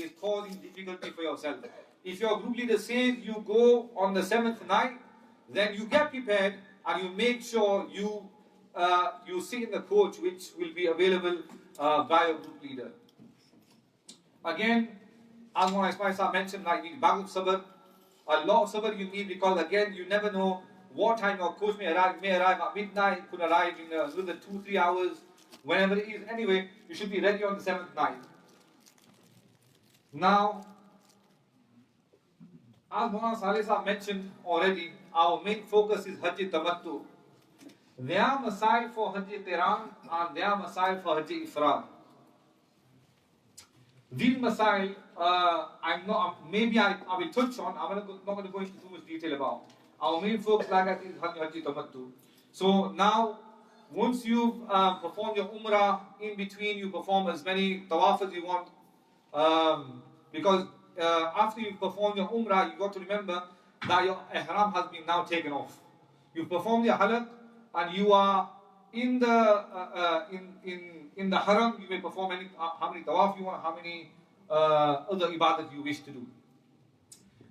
is causing difficulty for yourself. If your group leader says you go on the 7th night, then you get prepared and you make sure you sit in the coach which will be available by your group leader. Again, as one I mentioned, like you need bag of sabr. A lot of sabr you need, because again, you never know what time your coach may arrive. May arrive at midnight, could arrive in within 2-3 hours, whenever it is. Anyway, you should be ready on the 7th night. Now, as Mawlana Saleh mentioned already, our main focus is Hajj Tamattu. There are masail for Hajj Qiran and there are masail for Hajj Ifrad. These masail, I will touch on. I'm not going to go into too much detail about. Our main focus, like I said, is Hajj Tamattu. So now, once you've performed your Umrah, in between you perform as many tawaf as you want. Because after you've performed your Umrah, you've got to remember that your Ihram has been now taken off. You've performed your Halaq and you are in the in the Haram. You may perform how many tawaf you want, how many other ibadat you wish to do.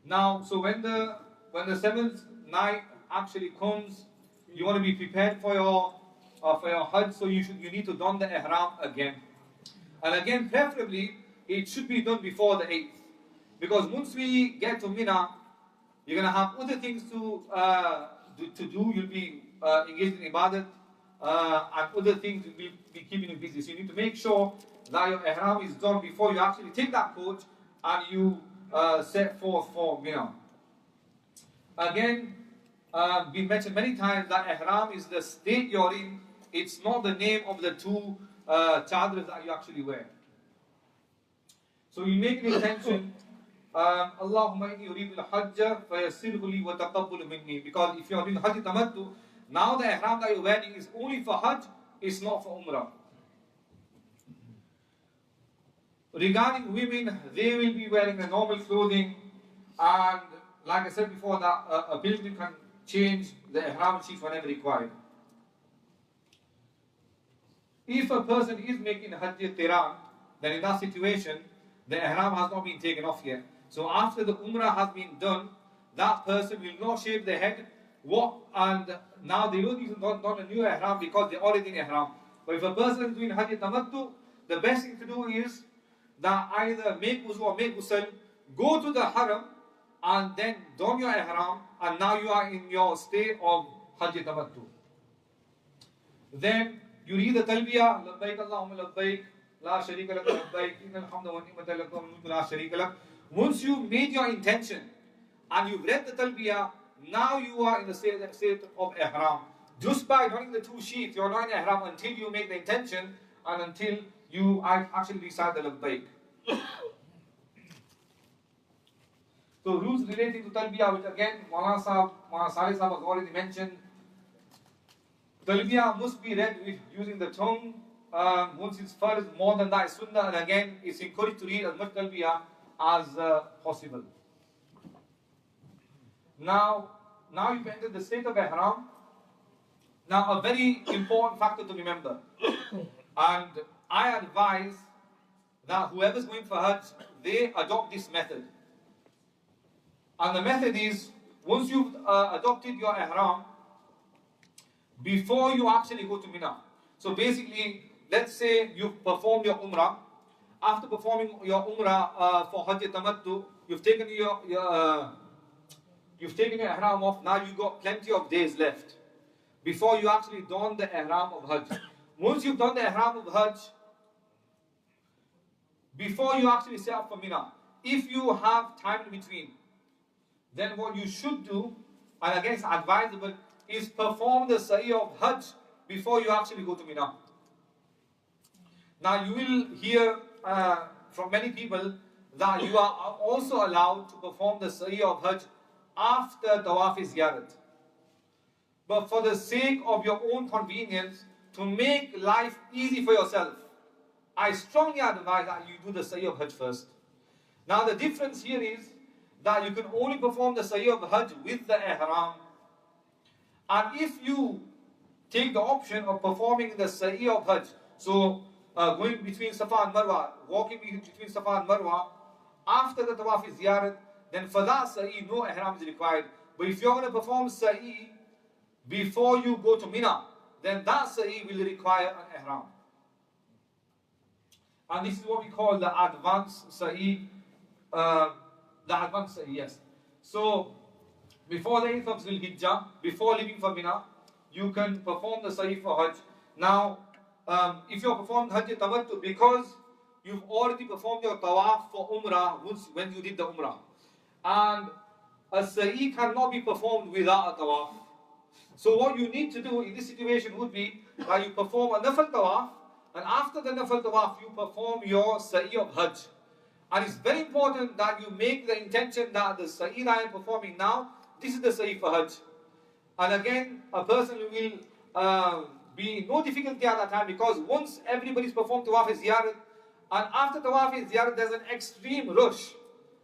Now, so when the 7th night actually comes, you want to be prepared for your Hajj, so you need to don the Ihram again. And again, preferably, it should be done before the 8th. Because once we get to Mina, you're going to have other things to do. You'll be engaged in ibadat, and other things will be keeping you busy. So you need to make sure that your ihram is done before you actually take that coach and you set forth for Mina. Again, we mentioned many times that ihram is the state you're in. It's not the name of the two chadras that you actually wear. So you make an intention, Allahumma inni uridu al-hajja fayassirhu li wa taqabbal minni. Because if you are doing Hajj Tamattu, now the ihram that you're wearing is only for Hajj, it's not for Umrah. Regarding women, they will be wearing the normal clothing, and like I said before, that a pilgrim can change the ihram sheet whenever required. If a person is making Hajj Qiran, then in that situation, the ihram has not been taken off yet. So after the Umrah has been done, that person will not shave their head. And now they don't even don a new ihram because they're already in ihram. But if a person is doing Hajj Tamattu, the best thing to do is that either make wuzu or make ghusl, go to the haram, and then don your ihram, and now you are in your state of Hajj Tamattu. Then you read the talbiyah, labbaik Allahumma labbaik, la sharika lak labbaik, innal hamda wa ni'mata lak wa mulku la sharika lak. Once you made your intention and you've read the talbiyah, now you are in the state of ihram. Just by donning the two sheets, you're not in ihram until you make the intention and until you actually recite the labbaik. So rules relating to talbiyah, which again Mawlana Saleh Sahab has already mentioned. Talbiyah must be read using the tongue. Once it's first, more than that is sunnah, and again it's encouraged to read as much talbiyah as possible. Now you've entered the state of ihram. Now a very important factor to remember, and I advise that whoever's going for Hajj, they adopt this method. And the method is, once you've adopted your ihram, before you actually go to Mina. So basically, let's say you've performed your Umrah. After performing your Umrah for Hajj Tamattu, you've taken your ihram off. Now you've got plenty of days left before you actually don the ihram of Hajj. Once you've done the ihram of Hajj, before you actually set up for Mina, if you have time in between, then what you should do, and again it's advisable, is perform the sa'i of Hajj before you actually go to Mina. Now you will hear from many people that you are also allowed to perform the sa'i of Hajj after Tawaf Ziyarat. But for the sake of your own convenience, to make life easy for yourself, I strongly advise that you do the sa'i of Hajj first. Now the difference here is that you can only perform the sa'i of Hajj with the ihram. And if you take the option of performing the sa'i of Hajj, so going between Safa and Marwa, walking between Safa and Marwa, after the tawaf is ziyarat, then for that sa'i, no ihram is required. But if you're going to perform sa'i before you go to Mina, then that sa'i will require an ihram. And this is what we call the advanced sa'i. The advanced sa'i, yes. So, before the 8th of Zul Hijjah, before leaving for Mina, you can perform the sa'i for Hajj. Now, if you're performing Hajj tamattu, because you've already performed your tawaf for Umrah when you did the Umrah, and a sa'i cannot be performed without a tawaf. So what you need to do in this situation would be that you perform a nafal tawaf, and after the nafal tawaf you perform your sa'i of Hajj. And it's very important that you make the intention that the sa'i that I am performing now, this is the sa'i for Hajj. And again, a person will be no difficulty at that time, because once everybody's performed tawaf is ziyarat, and after tawaf is ziyarat there's an extreme rush.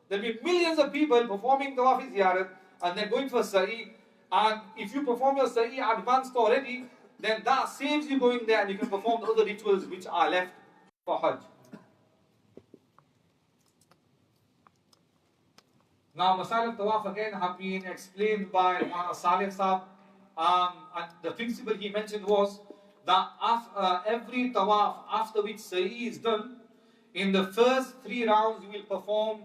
There'll be millions of people performing tawaf is ziyarat and they're going for sa'i. And if you perform your sa'i advanced already, then that saves you going there and you can perform the other rituals which are left for Hajj. Now, Masail of Tawaf again have been explained by Salih Saab. And the principle he mentioned was that every Tawaf after which sa'i is done, in the first 3 rounds you will perform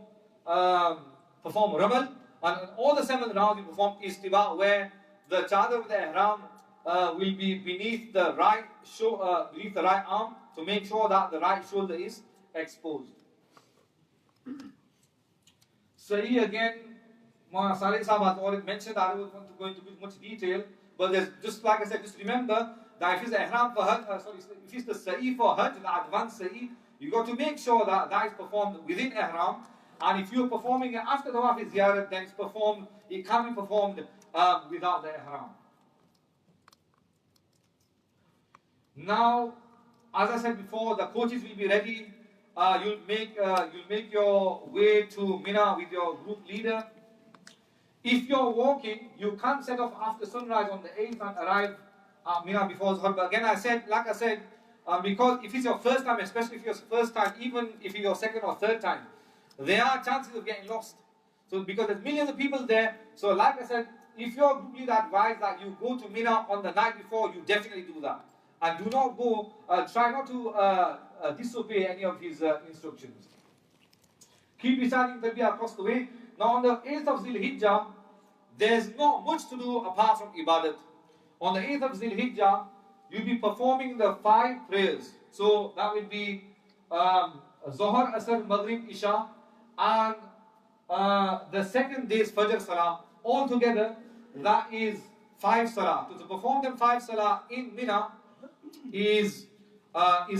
Ramal, and in all the 7 rounds you perform Istiba, where the chadar with the ihram will be beneath the right arm to make sure that the right shoulder is exposed. Sa'i again, Salih Sahab has already mentioned, I don't want to go into much detail, but there's, just like I said, just remember that if it's the ihram for Hajj, if it's the sa'i for Hajj, the advanced sa'i, you got to make sure that that is performed within ihram. And if you're performing it after the tawaf is ziyarat, then it can be performed without the ihram. Now, as I said before, the coaches will be ready. You'll make your way to Mina with your group leader. If you're walking, you can't set off after sunrise on the 8th and arrive at Mina before Zuhr. But again, like I said, because if it's your first time, especially if it's your first time, even if it's your second or third time, there are chances of getting lost. So because there's millions of people there, so like I said, if your group leader advised that you go to Mina on the night before, you definitely do that. And do not go, try not to disobey any of his instructions. Keep reciting Talbiyah across the way. Now on the 8th of Zil Hijjah, there's not much to do apart from ibadat. On the 8th of Zil Hijjah, you'll be performing the 5 prayers. So that will be Zohar, Asr, Maghrib, Isha, and the second day's Fajr Salah. All together, that is 5 Salah. To perform them 5 Salah in Mina is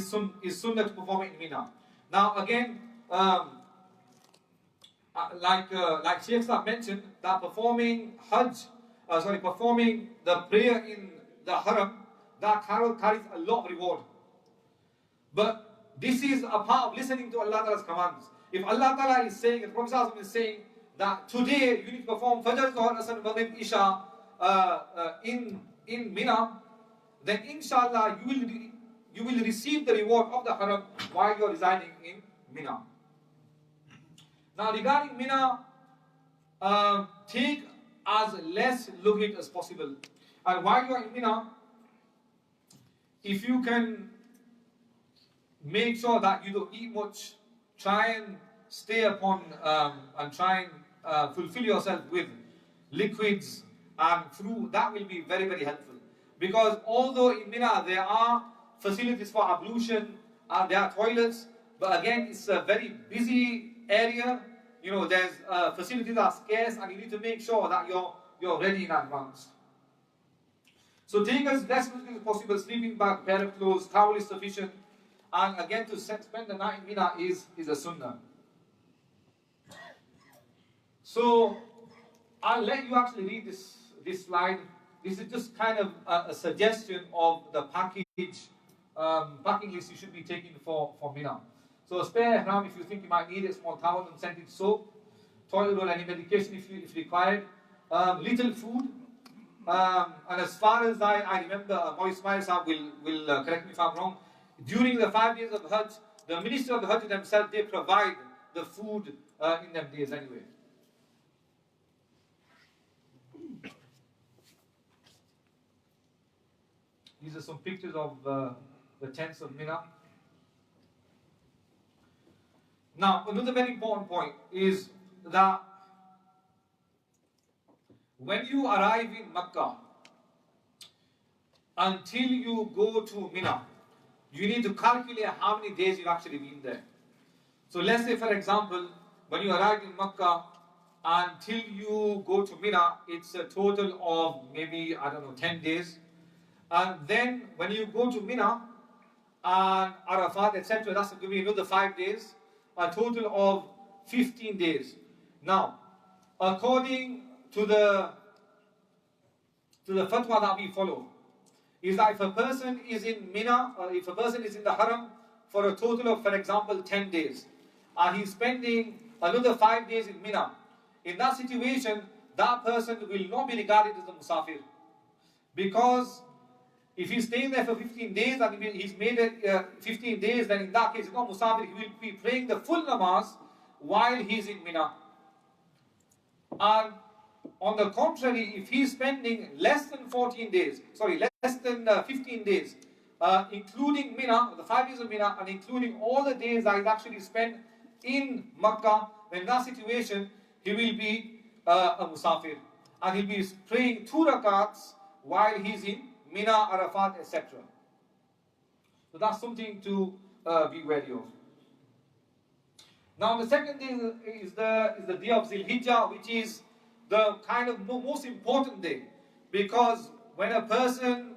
sunnah to perform it in Mina. Now again, like Shaykh Sahab mentioned, that performing the prayer in the Haram, that carries a lot of reward. But this is a part of listening to Allah Ta'ala's commands. If Allah Ta'ala is saying, and Prophet Sallallahu is saying that today you need to perform Fajr, Zuhr, Asr, Maghrib, Isha in Mina, then inshallah you will receive the reward of the Haram while you are residing in Mina. Now regarding Mina, take as less luggage as possible. And while you are in Mina, if you can make sure that you don't eat much, try and stay upon and try and fulfill yourself with liquids and fruit. That will be very, very helpful. Because although in Mina there are facilities for ablution and there are toilets, but again it's a very busy area. You know, there's facilities are scarce, and you need to make sure that you're ready in advance. So take as less as possible. Sleeping bag, pair of clothes, towel is sufficient. And again, to spend the night in Mina is a sunnah. So I'll let you actually read this slide. This is just kind of a suggestion of the packing list you should be taking for Mina. So a spare ihram if you think you might need it, small towel and scented soap, toilet roll, any medication if required, little food. And as far as I remember, Maulvi Ismail Sahab will correct me if I'm wrong, during the 5 days of Hajj, the minister of the Hajj themselves, they provide the food in them days anyway. These are some pictures of the tents of Mina. Now, another very important point is that when you arrive in Makkah, until you go to Mina, you need to calculate how many days you've actually been there. So let's say, for example, when you arrive in Makkah, until you go to Mina, it's a total of maybe, 10 days. And then when you go to Mina and Arafat, etc., that's going to be another 5 days, a total of 15 days. Now, according to the fatwa that we follow, is that if a person is in Mina, or if a person is in the Haram for a total of, for example, 10 days, and he's spending another 5 days in Mina, in that situation, that person will not be regarded as a Musafir. Because if he's staying there for 15 days and he's made it 15 days, then in that case, he's not Musafir, he will be praying the full namaz while he's in Mina. And on the contrary, if he's spending less than 15 days, including Mina, the 5 days of Mina, and including all the days that he's actually spent in Makkah, then in that situation, he will be a Musafir. And he'll be praying 2 rakats while he's in Mina, Arafat, etc. So that's something to be wary of. Now the second thing is the day of Zil Hijjah, which is the kind of most important day, because when a person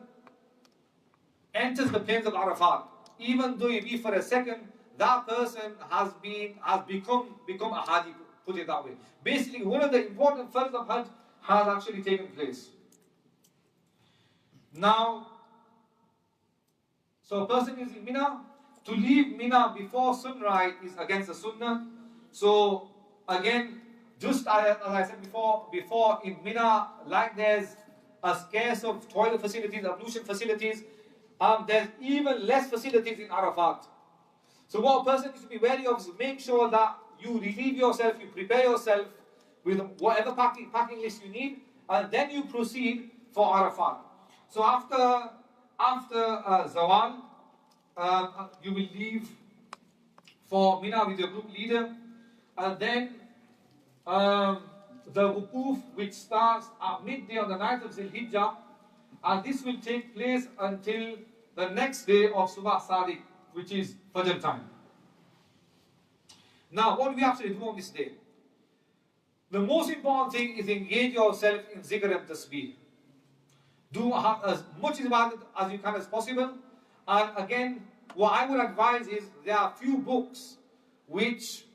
enters the plains of Arafat, even though it be for a second, that person has become a Haji, put it that way. Basically, one of the important farz of Hajj has actually taken place. Now, so a person is in Mina. To leave Mina before sunrise is against the Sunnah. So again, just as I said before in Mina, like there's a scarce of toilet facilities, ablution facilities, there's even less facilities in Arafat. So what a person needs to be wary of is make sure that you relieve yourself, you prepare yourself with whatever packing list you need, and then you proceed for Arafat. So after Zawal, you will leave for Mina with your group leader, and then the wukuf, which starts at midday on the night of Zil Hijjah, and this will take place until the next day of Subah Sadiq, which is Fajr time. Now, what do we actually do on this day? The most important thing is engage yourself in zikr and tasbih. Do as much ibadat as you can as possible. And again, what I would advise is there are a few books which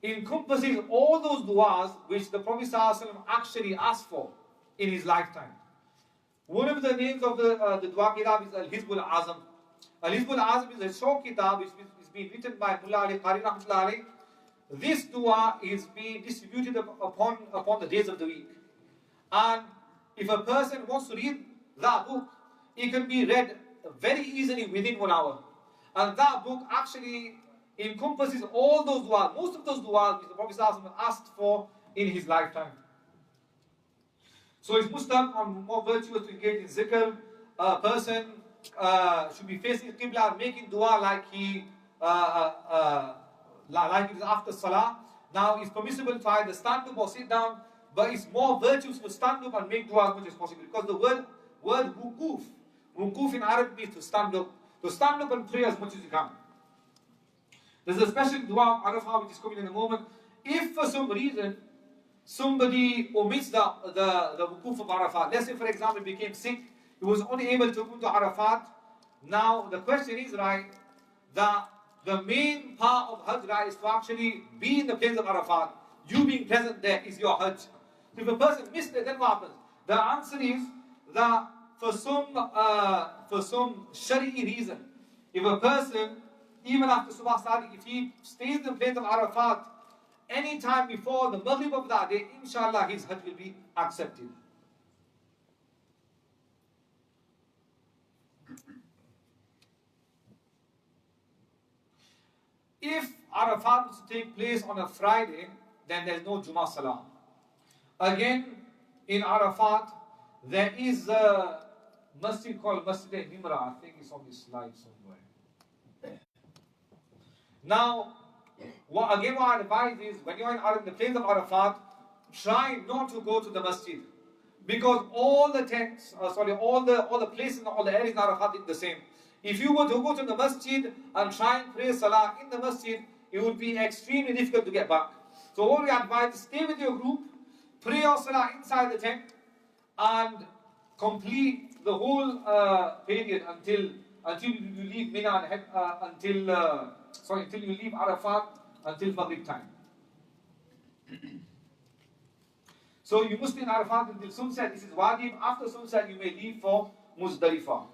encompasses all those du'as which the Prophet ﷺ actually asked for in his lifetime. One of the names of the dua kitab is Al-Hizbul Azam. Al-Hizbul Azam is a short kitab which is being written by Mullah Ali Qari Rahmatullah Alayh. This dua is being distributed upon the days of the week. And if a person wants to read that book, it can be read very easily within 1 hour. And that book actually encompasses all those du'as, most of those du'as which the Prophet ﷺ asked for in his lifetime. So it's mustahab and more virtuous to engage in zikr. A person should be facing Qibla and making dua like it is after Salah. Now it's permissible to either stand up or sit down, but it's more virtuous to stand up and make dua as much as possible, because the word wukuf in Arabic means to stand up. So stand up and pray as much as you can. There's a special dua of Arafah which is coming in a moment. If for some reason somebody omits the wukuf of Arafat, let's say for example he became sick, he was unable to come to Arafat. Now the question is, right, that the main part of Hajj, right, is to actually be in the place of Arafat. You being present there is your Hajj. So if a person missed it, then what happens? The answer is that for some shari'i reason, if a person, even after Subah Sadiq, if he stays in the place of Arafat any time before the Maghrib of that day, inshallah his Hajj will be accepted. if Arafat was to take place on a Friday, then there's no Jummah Salah. Again, in Arafat, there is a masjid called Masjid Nimra. I think it's on this slide somewhere. Now, what I advise is, when you're in the place of Arafat, try not to go to the masjid. Because all the tents, all the places and all the areas in Arafat is the same. If you were to go to the masjid and try and pray salah in the masjid, it would be extremely difficult to get back. So what we advise is, stay with your group, pray your salah inside the tent, and complete the whole period until you leave Mina and until you leave Arafat until Maghrib time. So you must be in Arafat until sunset. This is wajib. After sunset, you may leave for Muzdalifah.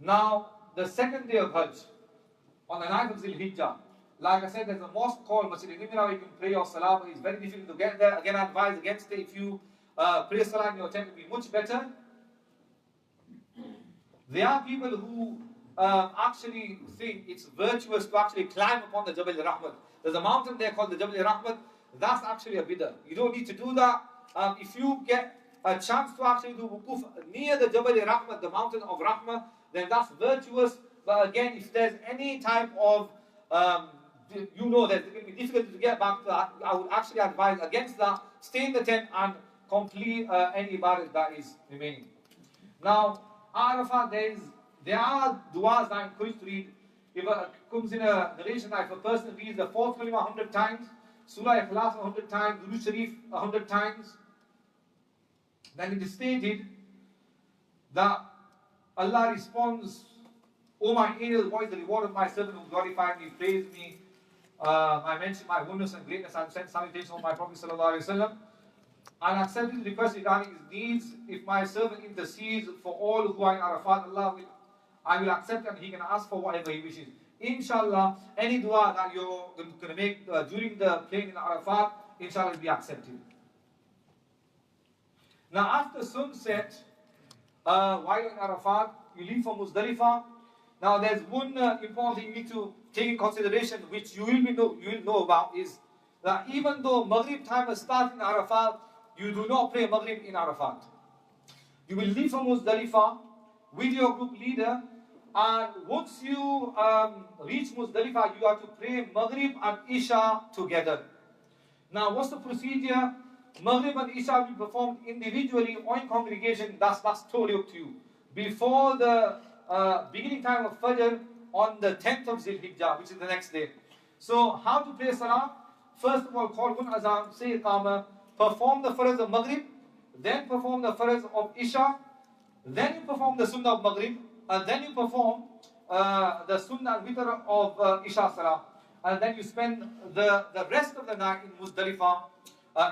Now, the second day of Hajj, on the 9th of Zil Hijjah, like I said, there's a mosque called Masjid Nimra. You can pray your salah, but it's very difficult to get there. Again, I advise against it. If you pray salah in your tent, it will be much better. There are people who actually think it's virtuous to actually climb upon the Jabal Rahmat. There's a mountain there called the Jabal Rahmat. That's actually a bid'ah. You don't need to do that. If you get a chance to actually do wukuf near the Jabal Rahmat, the mountain of Rahmah, then that's virtuous. But again, if there's any type of, that it's going to be difficult to get back to that, I would actually advise against that. Stay in the tent and complete any ibadah that is remaining. Now, Arafat, there are du'as that I encourage to read. If it comes in a narration that if a person reads the fourth kalima 100 times, Surah Ikhlas 100 times, Durood Sharif 100 times, then it is stated that Allah responds, "O my angels, what is the reward of my servant who glorified me, praised me, I mentioned my goodness and greatness, and sent salutations on my Prophet sallallahu alaihi wasallam, and accepted the request regarding his needs. If my servant intercedes for all who are in Arafat, I will accept, and he can ask for whatever he wishes." Inshallah, any dua that you're going to make during the playing in Arafat, inshallah, will be accepted. Now, after sunset, while you're in Arafat, you leave for Muzdalifah. Now, there's one important thing you need to take in consideration, which you will know about, is that even though Maghrib time has started in Arafat, you do not pray Maghrib in Arafat. You will leave from Muzdalifah with your group leader, and once you reach Muzdalifah, you have to pray Maghrib and Isha together. Now, what's the procedure? Maghrib and Isha will be performed individually or in congregation. That's totally up to you. Before the beginning time of Fajr on the 10th of Zil Hijjah, which is the next day. So, how to pray Salah? First of all, call one azan, say Iqamah, perform the Farz of Maghrib, then perform the Farz of Isha, then you perform the Sunnah of Maghrib, and then you perform the Sunnah and Witr of Isha Salah, and then you spend the rest of the night in Muzdalifah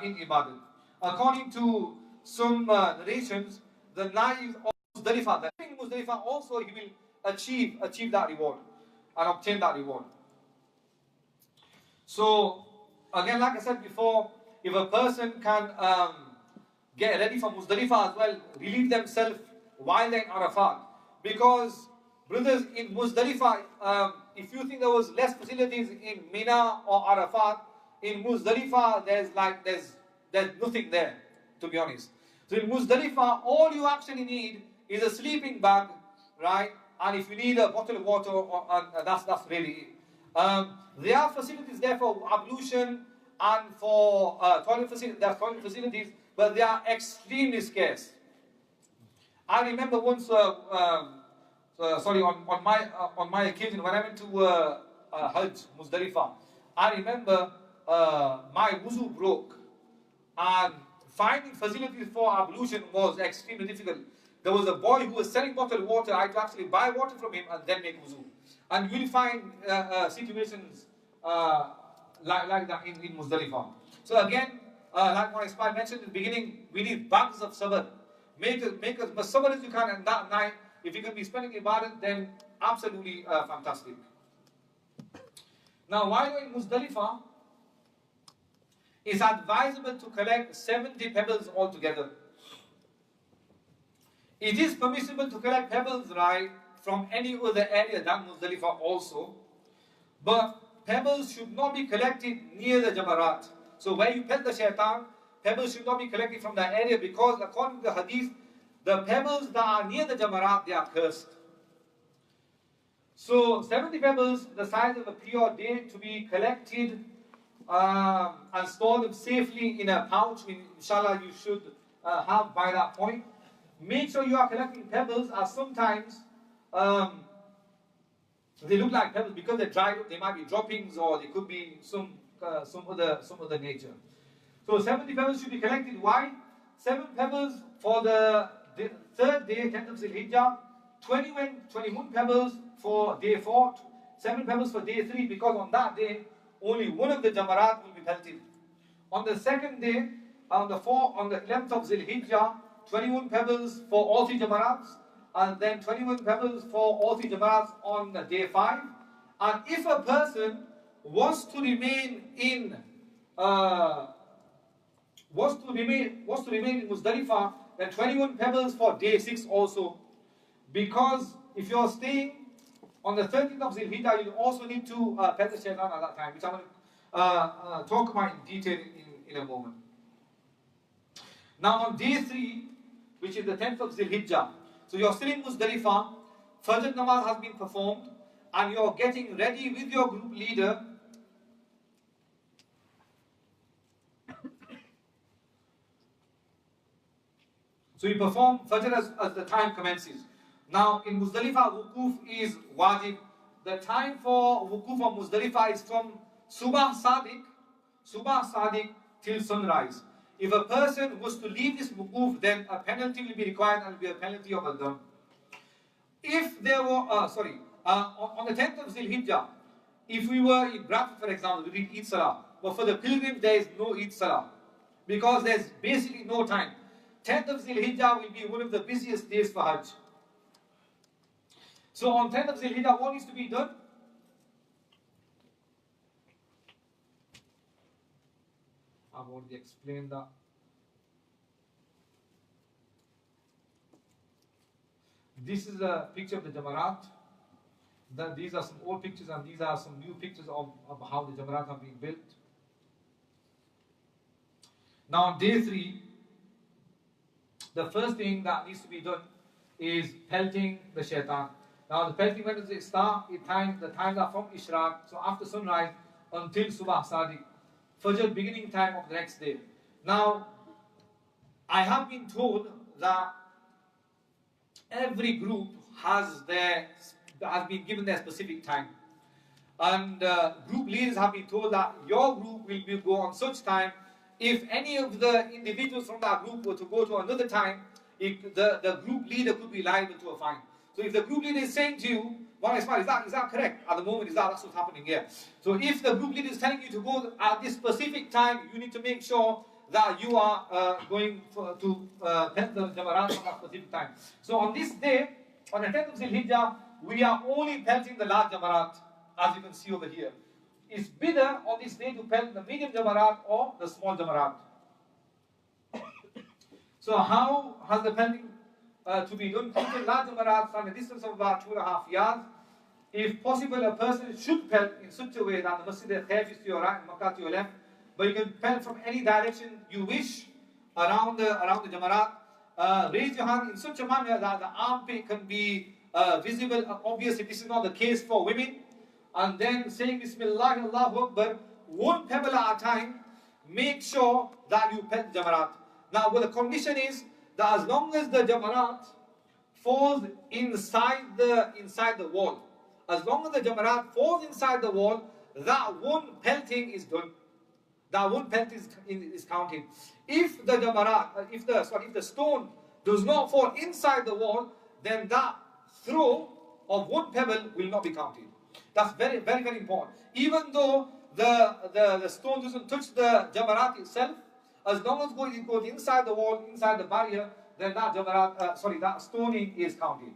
in Ibadah. According to some narrations, the night of Muzdalifah, in Muzdalifah also he will achieve that reward and obtain that reward. So, again, like I said before, if a person can get ready for Muzdalifah as well, relieve themselves while they're in Arafat. Because, brothers, in Muzdalifah, if you think there was less facilities in Mina or Arafat, in Muzdalifah there's nothing there, to be honest. So in Muzdalifah, all you actually need is a sleeping bag, right? And if you need a bottle of water, that's really it. There are facilities there for ablution and for toilet facilities, but they are extremely scarce. I remember once, on my occasion when I went to Hajj, Muzdalifah, I remember my wuzu broke, and finding facilities for ablution was extremely difficult. There was a boy who was selling bottled water. I had to actually buy water from him and then make wuzu. And you will find situations like that in Muzdalifah. So again, like what I mentioned in the beginning, we need bags of sabr. Make as much sabr as you can, and that night, if you can be spending ibadah, then absolutely fantastic. Now, while you're in Muzdalifah, it's advisable to collect 70 pebbles altogether. It is permissible to collect pebbles, right, from any other area than Muzdalifah also. But pebbles should not be collected near the Jamarat. So where you pelt the shaitan, pebbles should not be collected from that area, because according to the hadith, the pebbles that are near the Jamarat, they are cursed. So 70 pebbles, the size of a pure date, to be collected and store them safely in a pouch. Inshallah, you should have by that point. Make sure you are collecting pebbles, as sometimes they look like pebbles because they're dried up. They might be droppings, or they could be some other nature. So 70 pebbles should be collected. Why? 7 pebbles for the third day, 10th of Zil-Hijjah, 21 pebbles for day 4, 7 pebbles for day 3, because on that day only one of the Jamarat will be pelted. On the second day, on the 11th of Zil-Hijjah, 21 pebbles for all 3 Jamarats, and then 21 pebbles for all 3 Jamarats on day 5. And if a person was to remain in Muzdalifah, then 21 pebbles for day 6 also. Because if you're staying on the 13th of Zil-Hijjah, you also need to pelt the shaitan at that time, which I'm going to talk about in detail in a moment. Now on day 3, which is the 10th of Zil-Hijjah, so you're still in Muzdalifah, Fajr Namaz has been performed, and you're getting ready with your group leader so you perform Fajr as the time commences. Now in Muzdalifah, wukuf is wajib. The time for wukuf of Muzdalifah is from Subah Sadiq till sunrise. If a person was to leave this wukuf, then a penalty will be required, and it will be a penalty of Al-Dam. If there were, on the 10th of Zil-Hijjah, if we were in Bradford, for example, we read Eid Salah. But for the pilgrims, there is no Eid Salah, because there's basically no time. 10th of Zil-Hijjah will be one of the busiest days for Hajj. So on 10th of Zil-Hijjah, what needs to be done? I've already explained that. This is a picture of the Jamarat. These are some old pictures, and these are some new pictures of how the Jamarat have been built. Now on day 3, the first thing that needs to be done is pelting the shaitan. Now the pelting, when does it start? The times are from Ishraq, so after sunrise until Subah Sadiq, Fajr, beginning time of the next day. Now, I have been told that every group has been given their specific time. And group leaders have been told that your group will go on such time. If any of the individuals from that group were to go to another time, the group leader could be liable to a fine. So if the group leader is saying to you, is that correct? At the moment, that's what's happening here. So if the group leader is telling you to go at this specific time, you need to make sure that you are going to pelt the Jamarat at that specific time. So on this day, on the 10th of Zil-Hijjah, we are only pelting the large Jamarat, as you can see over here. It's bidder on this day to pelt the medium Jamarat or the small Jamarat. So how has the pelting to be done? Keep large Jamarat from a distance of about 2.5 yards. If possible, a person should pelt in such a way that the Masjid al-Khayf is to your right and Makkah to your left. But you can pelt from any direction you wish around the Jamarat. Raise your hand in such a manner that the armpit can be visible. Obviously, this is not the case for women. And then saying Bismillah, Allahu Akbar, one pebble at a time. Make sure that you pelt the Jamarat. Now, the condition is that as long as the Jamarat falls inside the wall, as long as the Jamarat falls inside the wall, that one pelting is done. That one pelt is counted. If the stone does not fall inside the wall, then that throw of one pebble will not be counted. That's very, very, very important. Even though the stone doesn't touch the Jamarat itself, as long as it goes inside the wall, inside the barrier, then that stoning is counted.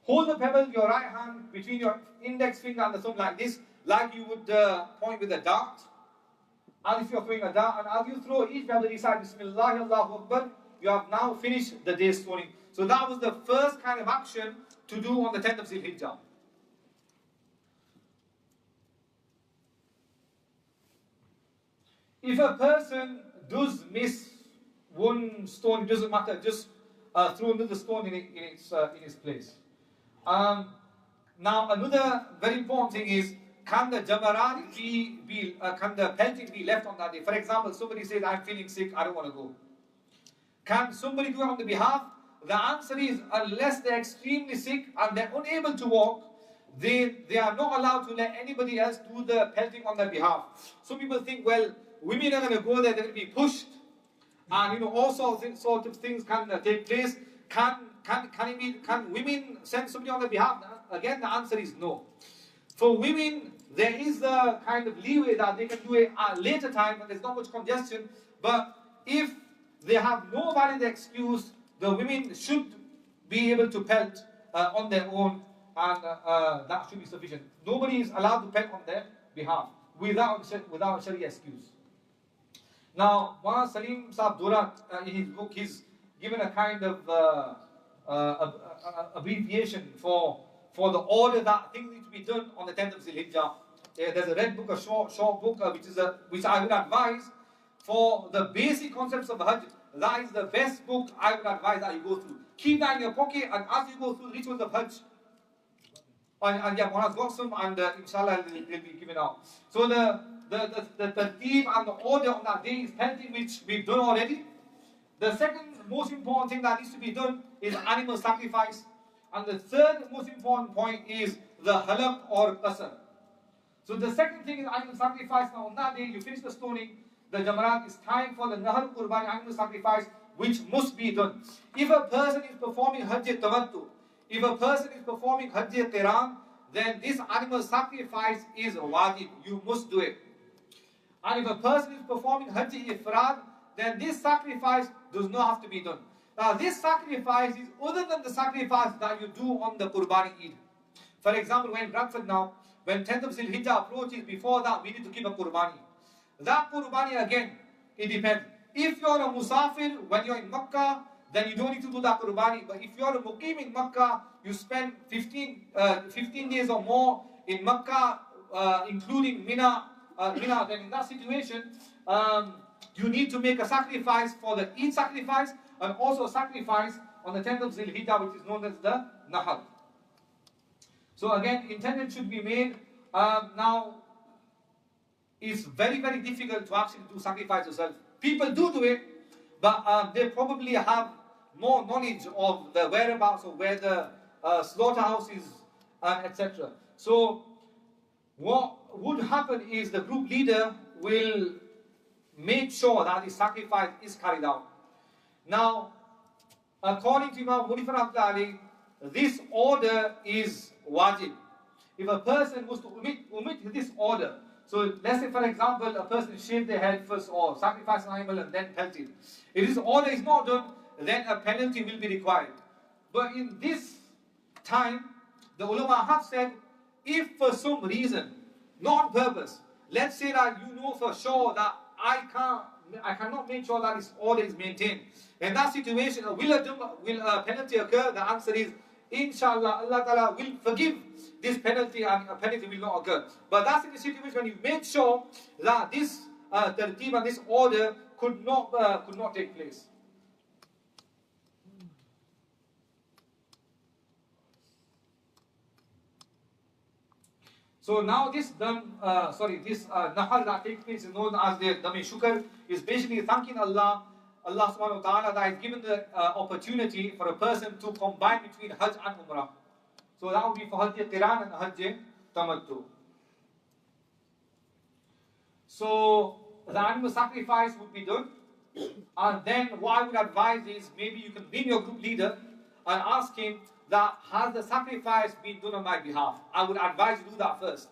Hold the pebble with your right hand between your index finger and the thumb like this, like you would point with a dart. And if you're throwing a dart, and as you throw each pebble, you say Bismillah, Allahu Akbar, you have now finished the day's stoning. So that was the first kind of action to do on the 10th of Zil Hijjah. If a person does miss one stone, it doesn't matter, just throw another stone in its place. Now another very important thing is, can the jamarat can the pelting be left on that day? For example, somebody says, I'm feeling sick, I don't want to go. Can somebody do it on the behalf? The answer is, unless they're extremely sick and they're unable to walk, they are not allowed to let anybody else do the pelting on their behalf. Some people think, well, women are going to go there, they're going to be pushed, and all sorts of things can take place. Can women send somebody on their behalf? Again, the answer is no. For women, there is the kind of leeway that they can do it at a later time when there's not much congestion. But if they have no valid excuse, the women should be able to pelt on their own, and that should be sufficient. Nobody is allowed to pelt on their behalf without a Sharia excuse. Now, Maulana Salim Saab Durat, in his book, he's given a kind of abbreviation for the order that things need to be done on the 10th of Zil Hijjah. There's a red book, a short book, which I would advise for the basic concepts of Hajj. That is the best book I would advise that you go through. Keep that in your pocket, and as you go through the rituals of Hajj, and yeah, Maulana's got some, and inshallah they'll be given out. So the theme and the order on that day is pelting, which we've done already. The second most important thing that needs to be done is animal sacrifice. And the third most important point is the halaq or qasr. So the second thing is animal sacrifice. Now on that day you finish the stoning, the jamarat, is time for the nahar qurbani, animal sacrifice, which must be done. If a person is performing Hajj tamattu, if a person is performing Hajj qiran, then this animal sacrifice is wajib. You must do it. And if a person is performing Hajj ifrad, then this sacrifice does not have to be done. Now this sacrifice is other than the sacrifice that you do on the Qurbani Eid. For example, when Bradford now, when 10th of Zil Hijjah approaches, before that we need to keep a Qurbani. That Qurbani again, it depends. If you're a musafir, when you're in Makkah, then you don't need to do that Qurbani. But if you're a muqim in Makkah, you spend 15 days or more in Makkah, including Mina, then in that situation, you need to make a sacrifice for the Eid sacrifice, and also a sacrifice on the 10th of Zil Hijjah, which is known as the Nahar. So again, intention should be made. Now, it's very, very difficult to actually do sacrifice yourself. People do it, but they probably have more knowledge of the whereabouts of where the slaughterhouse is, etc. So what would happen is the group leader will make sure that the sacrifice is carried out. Now, according to Imam Munifar Abdali, this order is wajib. If a person was to omit this order, so let's say for example a person shaved their head first or sacrificed an animal and then pelted. If this order is not done, then a penalty will be required. But in this time, the ulama have said, if for some reason, not on purpose, let's say that you know for sure that I cannot make sure that this order is maintained. In that situation, will a penalty occur? The answer is, inshallah, Allah Ta'ala will forgive this penalty and a penalty will not occur. But that's in the situation when you make sure that this tertib and this order could not take place. So now this nahar that takes place is known as the Dam-e Shukr, is basically thanking Allah subhanahu wa ta'ala that has given the opportunity for a person to combine between Hajj and Umrah. So that would be for Hajj Qiran and Hajj Tamattu. So the animal sacrifice would be done, and then what I would advise is maybe you can bring your group leader and ask him that has the sacrifice been done on my behalf. I would advise you do that first.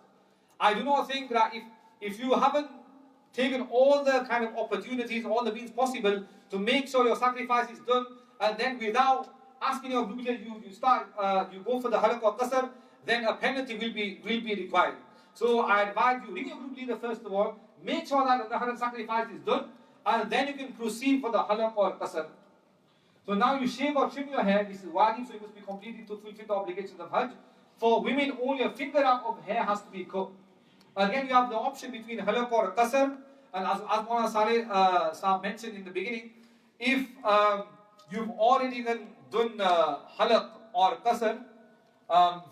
I do not think that if you haven't taken all the kind of opportunities, all the means possible to make sure your sacrifice is done, and then without asking your group leader, you go for the halaq or qasr, then a penalty will be required. So I advise you, ring your group leader first of all, make sure that the halaq sacrifice is done, and then you can proceed for the halaq or qasr. So now you shave or trim your hair. This is wajib, so you must be completed to fulfill the obligations of Hajj. For women, only a finger of hair has to be cut. Again, you have the option between halaq or qasr. And as Mawlana Saleh Sahab mentioned in the beginning, if you've already done halaq or qasr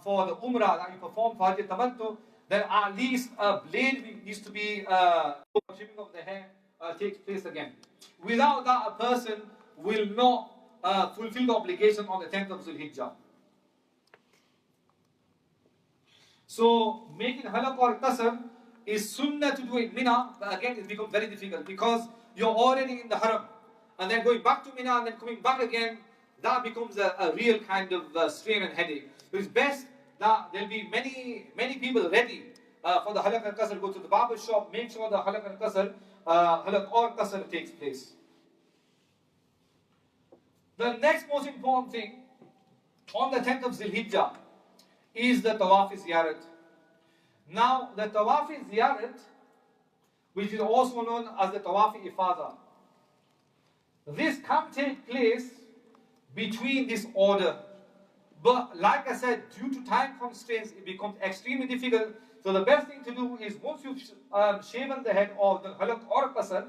for the umrah that you perform for Hajj Tamattu, then at least a blade needs to be trimming of the hair takes place again. Without that, a person will not fulfill the obligation on the 10th of Zulhijjah. So making halaq or qasr is sunnah to do in Mina, but again it becomes very difficult because you're already in the haram, and then going back to Mina and then coming back again, that becomes a real kind of strain and headache. So it's best that there'll be many people ready for the halaq and qasr. Go to the barber shop, make sure the halaq and qasr, halaq or qasr takes place. The next most important thing on the 10th of Zulhijjah is the tawaf ziyarat. Now, the tawaf ziyarat, which is also known as the tawaf ifada, this can take place between this order. But like I said, due to time constraints, it becomes extremely difficult. So the best thing to do is once you've shaven the head of the halaq or qasr,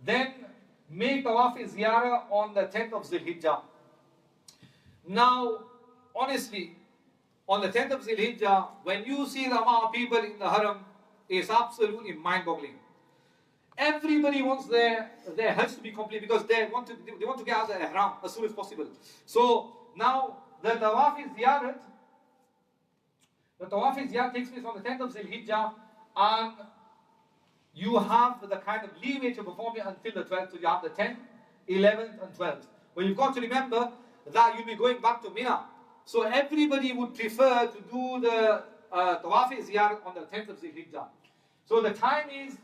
then make tawaf ziyarah on the 10th of Zulhijjah. Now, honestly, on the 10th of Zulhijjah, when you see the amount of people in the haram, it's absolutely mind-boggling. Everybody wants their Hajj to be complete because they want to get out of the ihram as soon as possible. So now the tawaf ziyarat takes place on the 10th of Zulhijjah, and you have the kind of leeway to perform it until the 12th. So you have the 10th, 11th, and 12th. But you've got to remember that you'll be going back to Mina. So everybody would prefer to do the tawaf ziyarat on the 10th of Zulhijjah. So the time is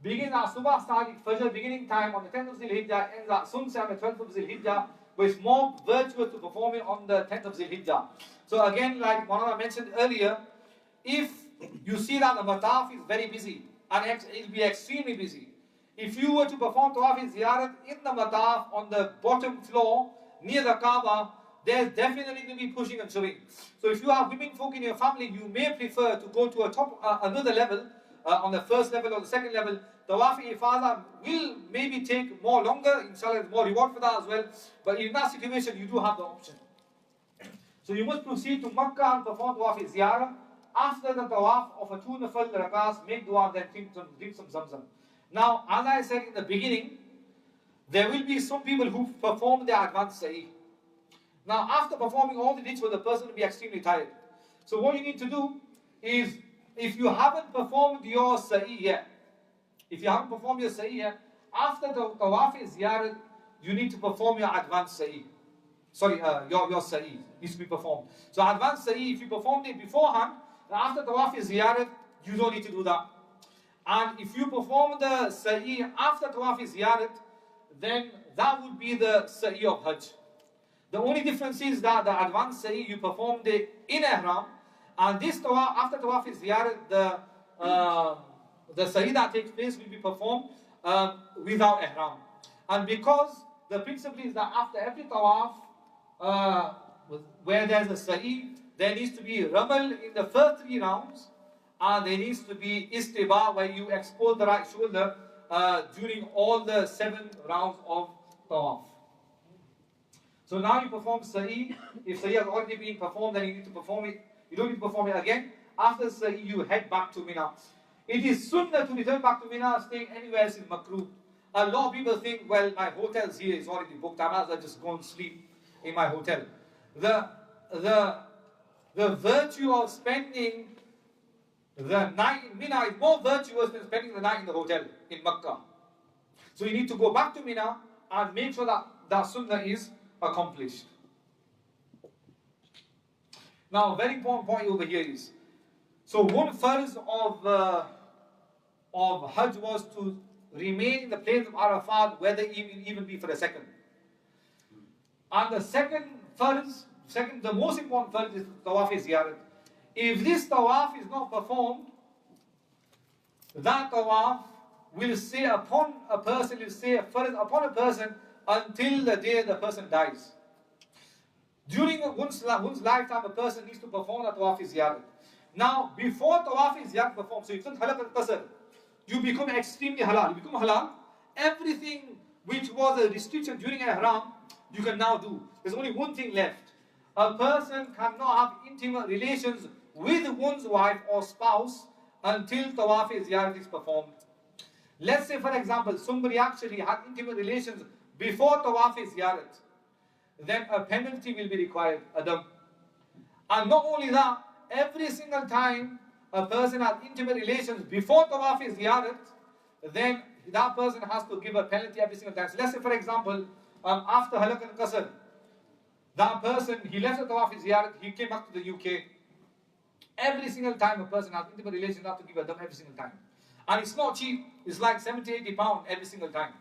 begins at Subah Sadiq Fajr, beginning time on the 10th of Zulhijjah, ends at Sunset on the 12th of Zulhijjah, but it's more virtuous to perform it on the 10th of Zulhijjah. So again, like Manana mentioned earlier, if you see that the mataf is very busy, and it'll be extremely busy, if you were to perform tawaf ziyarat in the mataf on the bottom floor near the Kaaba, there's definitely going to be pushing and shoving. So if you have women folk in your family, you may prefer to go to another level, on the first level or the second level. Tawaf ifada will maybe take more longer, inshallah, there's more reward for that as well. But in that situation, you do have the option. So you must proceed to Makkah and perform tawaf ziyarah. After the tawaf of a 2 nafal rakats, make dua, then drink some zamzam. Now, as I said in the beginning, there will be some people who perform their advanced sa'i. Now, after performing all the rituals, the person will be extremely tired. So what you need to do is, if you haven't performed your sa'i yet, after the tawaf ziyarat, you need to perform your advanced sa'i. Your sa'i needs to be performed. So advanced sa'i, if you performed it beforehand, after tawaf ziyarat, you don't need to do that. And if you perform the sa'i after tawaf ziyarat, then that would be the sa'i of Hajj. The only difference is that the advanced sa'i, you performed it in ihram, and this tawaf, after tawaf ziyarat, the sa'i that takes place will be performed without ihram. And because the principle is that after every tawaf, where there's a sa'i, there needs to be ramal in the first 3 rounds, and there needs to be istiba, where you expose the right shoulder during all the 7 rounds of tawaf. So now you perform sa'i. If sa'i has already been performed, then you need to perform it. You don't need to perform it again. After sa'i, you head back to Mina. It is sunnah to return back to Mina. Staying anywhere else is makruh. A lot of people think, well, my hotel's here is already booked, I might as well just go and sleep in my hotel. The virtue of spending the night in Mina is more virtuous than spending the night in the hotel in Makkah. So you need to go back to Mina and make sure that that sunnah is accomplished. Now, a very important point over here is, so one farz of Hajj was to remain in the place of Arafat, whether even be for a second. And the second, the most important farz is tawaf ziyarat. If this tawaf is not performed, that tawaf will stay upon a person, will stay farz upon a person until the day the person dies. During one's lifetime, a person needs to perform the tawaf ziyarat. Now, before tawaf ziyarat performed, so you don't halal al-qasr, you become extremely halal. You become halal. Everything which was a restriction during ihram, you can now do. There's only one thing left. A person cannot have intimate relations with one's wife or spouse until tawaf ziyarat is performed. Let's say, for example, somebody actually had intimate relations before tawaf ziyarat, then a penalty will be required, adam. And not only that, every single time a person has intimate relations before tawaf ziyarat, then that person has to give a penalty every single time. So let's say, for example, after halaq and qasr, that person, he left the tawaf ziyarat, he came back to the UK. Every single time a person has intimate relations, has to give a dam every single time. And it's not cheap, it's like 70, 80 pounds every single time.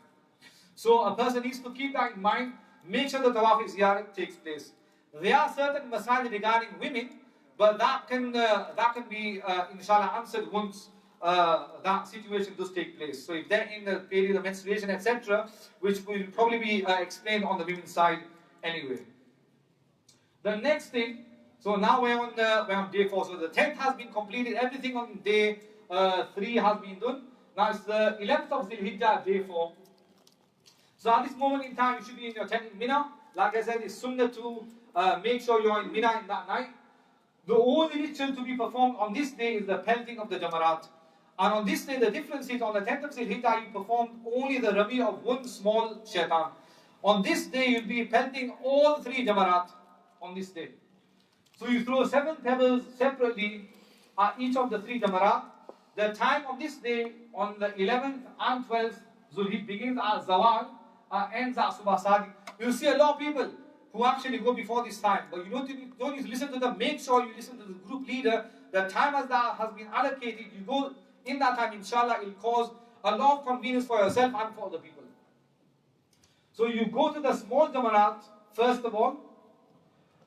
So a person needs to keep that in mind, make sure the tawaf ziyarat takes place. There are certain masail regarding women, but that can be inshallah answered once that situation does take place. So if they're in the period of menstruation, etc., which will probably be explained on the women's side anyway. The next thing, so now we're on day 4. So the 10th has been completed, everything on day 3 has been done. Now it's the 11th of Zil Hijjah, day 4. So at this moment in time, you should be in your tent in Mina. Like I said, it's sunnah to make sure you're in Mina in that night. The only ritual to be performed on this day is the pelting of the jamarat. And on this day, the difference is on the 10th of Zil Hijjah, you performed only the rami of one small shaitan. On this day, you'll be pelting all 3 jamarat on this day. So you throw 7 pebbles separately at each of the 3 jamarat. The time on this day, on the 11th and 12th, Zulhijjah begins at Zawal, ends at Subah Sadiq. You'll see a lot of people who actually go before this time, but you don't need to listen to them. Make sure you listen to the group leader. The time as that has been allocated, you go in that time, inshallah, it will cause a lot of convenience for yourself and for other people. So you go to the small jamarat, first of all,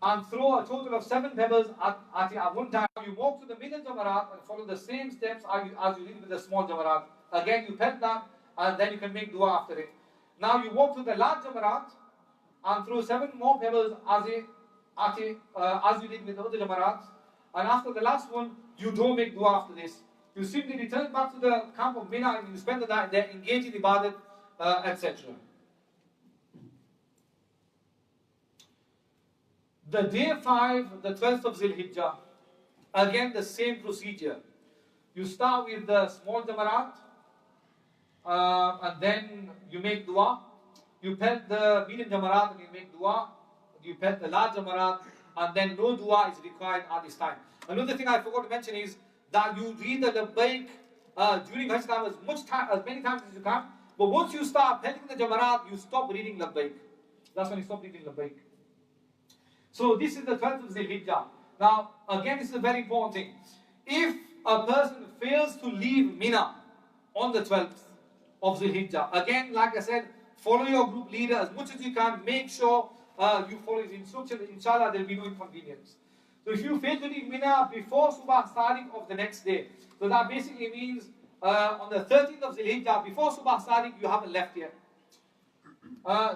and throw a total of 7 pebbles at one time. You walk to the middle jamarat and follow the same steps as you did with the small jamarat. Again, you pet that, and then you can make dua after it. Now you walk to the large jamarat and throw 7 more pebbles as you did with the other jamarats. And after the last one, you don't make dua after this. You simply return back to the camp of Mina and you spend the night there, engage in ibadat, etc. The day 5, the 12th of Zil Hijjah, again the same procedure. You start with the small jamarat, and then you make dua. You pet the medium jamarat and you make dua. You pet the large jamarat, and then no dua is required at this time. Another thing I forgot to mention is that you read the labbaik during Hajj time as many times as you can. But once you start petting the jamarat, you stop reading labbaik. That's when you stop reading labbaik. So this is the 12th of Zil Hijjah. Now, again, this is a very important thing. If a person fails to leave Mina on the 12th of Zil Hijjah, again, like I said, follow your group leader as much as you can. Make sure you follow his instructions. Inshallah, there will be no inconvenience. So if you fail to leave Mina before Subah Sadiq of the next day, so that basically means on the 13th of Zil Hijjah, before Subah Sadiq, you haven't left yet.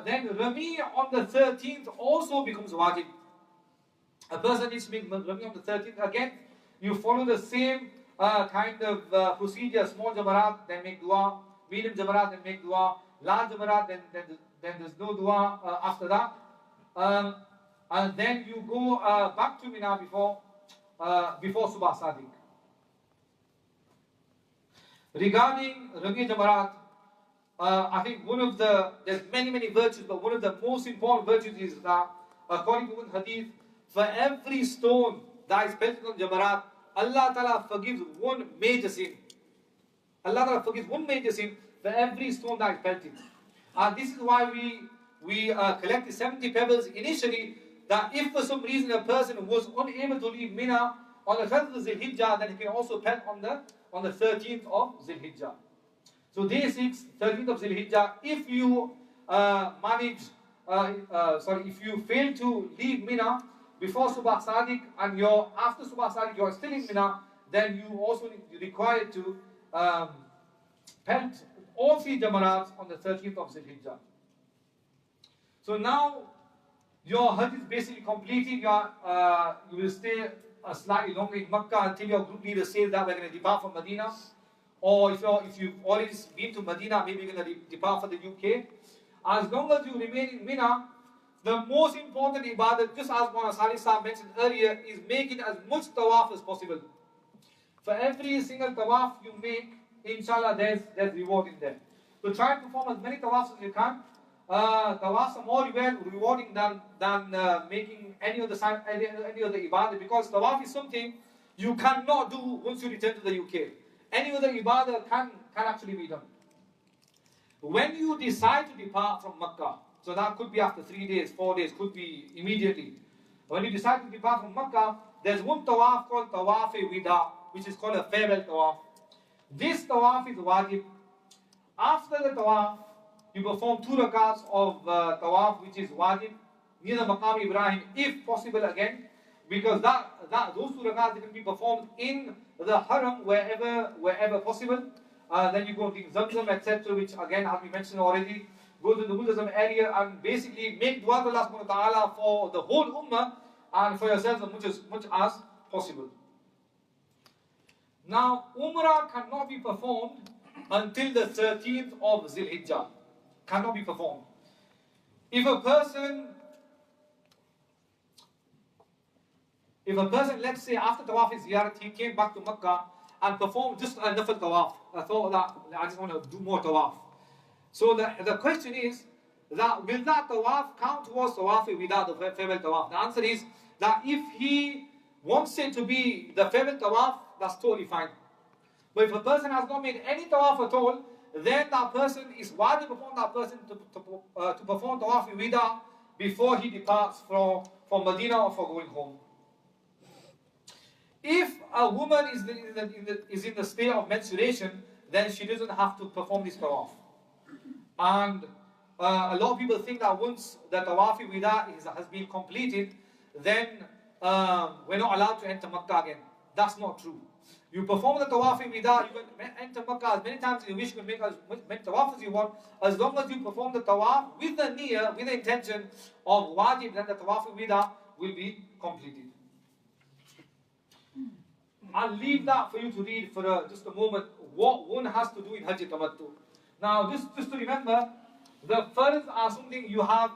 Then Rami on the 13th also becomes wajib. A person needs to make Rami on the 13th. Again, you follow the same kind of procedure. Small jamarat, then make dua. Medium jamarat, then make dua. Large jamarat, then there's no dua after that. And then you go back to Mina before Subah Sadiq. Regarding Rami jamarat, I think there's many virtues, but one of the most important virtues is that, according to one hadith, for every stone that is pelted on jamarat, Allah Ta'ala forgives one major sin. Allah Ta'ala forgives one major sin for every stone that is pelted. And this is why we collected 70 pebbles initially, that if for some reason a person was unable to leave Mina on the 12th of Zil Hijjah, then he can also pelt on the 13th of Zil Hijjah. So day 6, 13th of Zil Hijjah, if you if you fail to leave Mina before Subah Sadiq and after Subah Sadiq you're still in Mina, then you also required to pelt all 3 jamarats on the 13th of Zil Hijjah. So now your Hajj is basically completed. You will stay slightly longer in Makkah until your group leader says that we're going to depart from Medina. Or if you've already been to Medina, maybe you're going to depart for the UK. As long as you remain in Mina, the most important ibadat, just as Mawlana Salih Sahib mentioned earlier, is making as much tawaf as possible. For every single tawaf you make, inshallah, there's reward in there. So try and perform as many tawafs as you can. Tawafs are more rewarding than making any other ibadah, because tawaf is something you cannot do once you return to the UK. Any other ibadah can actually be done. When you decide to depart from Makkah, so that could be after 3 days, 4 days, could be immediately. When you decide to depart from Makkah, there's one tawaf called Tawaf-e-Wida, which is called a farewell tawaf. This tawaf is wajib. After the tawaf, you perform 2 rakats of tawaf, which is wajib, near the Maqam Ibrahim, if possible again, because those 2 rakats can be performed in the haram wherever possible. Then you go to Zamzam, etc., which again, as we mentioned already, go to the Buddhism area and basically make dua to Allah subhanahu wa ta'ala for the whole ummah and for yourselves as much as possible. Now, Umrah cannot be performed until the 13th of Zil Hijjah. Cannot be performed. If a person, let's say after Tawaf is Ziyarat, he came back to Makkah and performed just a nafil Tawaf. I thought that I just want to do more Tawaf. So the question is, that will that Tawaf count towards Tawaf without the farewell Tawaf? The answer is that if he wants it to be the farewell Tawaf, that's totally fine. But if a person has not made any Tawaf at all, then that person is wajib upon that person to perform Tawaf Wida before he departs from Medina or for going home. If a woman is in the state of menstruation, then she doesn't have to perform this Tawaf. And a lot of people think that once the Tawaf Wida has been completed, then we're not allowed to enter Makkah again. That's not true. You perform the Tawaf Wida, you can enter Makkah as many times as you wish, you can make as many Tawaf as you want, as long as you perform the Tawaf with the niyyah, with the intention of wajib, then the Tawaf Wida will be completed. I'll leave that for you to read for just a moment, what one has to do in Hajj Tamattu. Now, just to remember, the farz are something you have,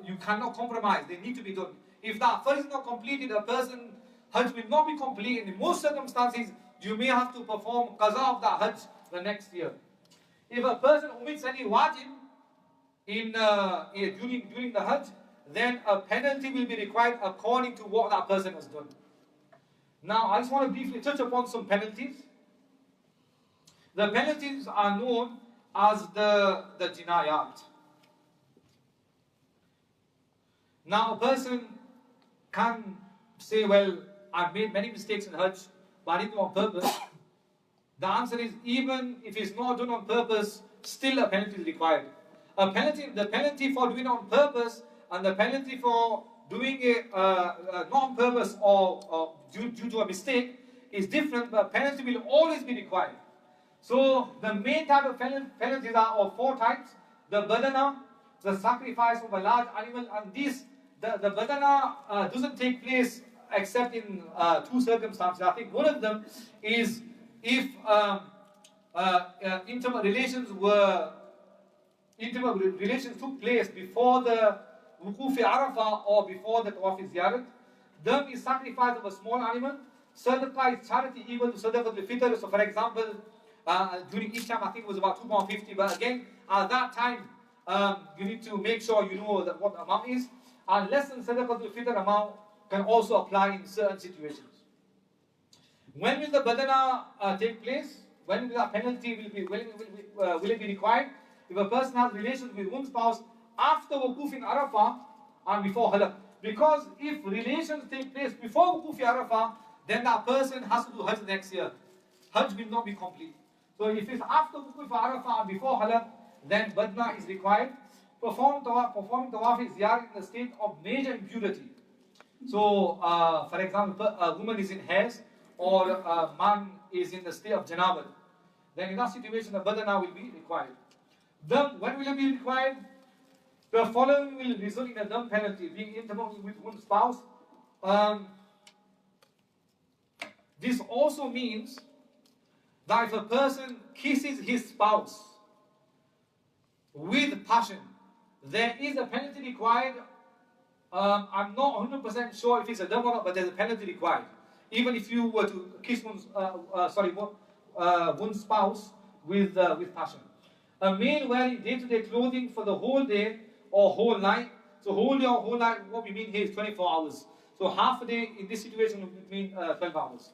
you cannot compromise, they need to be done. If that farz is not completed, a person, Hajj will not be complete. In most circumstances, you may have to perform qaza of that Hajj the next year. If a person omits any wajib during the Hajj, then a penalty will be required according to what that person has done. Now, I just want to briefly touch upon some penalties. The penalties are known as the jinayat. Now, a person can say, well, I've made many mistakes in Hajj, but I didn't do it on purpose. The answer is, even if it's not done on purpose, still a penalty is required. The penalty for doing it on purpose and the penalty for doing it not on purpose or due to a mistake is different, but penalty will always be required. So the main type of penalties are of 4 types: the badana, the sacrifice of a large animal, and the badana doesn't take place except in 2 circumstances. I think one of them is if intimate relations took place before the Wukuf Arafah or before the Tawaf Ziyarat. Then is sacrifice of a small animal. Sadaqah is charity equal to Sadaqah al-Fitr. So for example, during each time I think it was about £2.50, but again at that time you need to make sure you know what the amount is. And less than Sadaqah al-Fitr amount can also apply in certain situations. When will the badana take place? When will that penalty will it be required? If a person has relations with one spouse after Wukuf in Arafah and before Halaq. Because if relations take place before Wukuf in Arafah, then that person has to do Hajj next year. Hajj will not be complete. So if it's after Wukuf in Arafah and before Halaq, then badna is required. Performing Tawaf is Ziyarat in the state of major impurity. So, for example, a woman is in hairs or a man is in the state of janabat. Then in that situation, the badana will be required. Then, when will it be required? The following will result in a dumb penalty: being intimate with one's spouse. This also means that if a person kisses his spouse with passion, there is a penalty required. I'm not 100% sure if it's a dumb or not, but there's a penalty required. Even if you were to kiss one's spouse with passion. A male wearing day-to-day clothing for the whole day or whole night. So whole day or whole night, what we mean here is 24 hours. So half a day in this situation would mean 12 hours.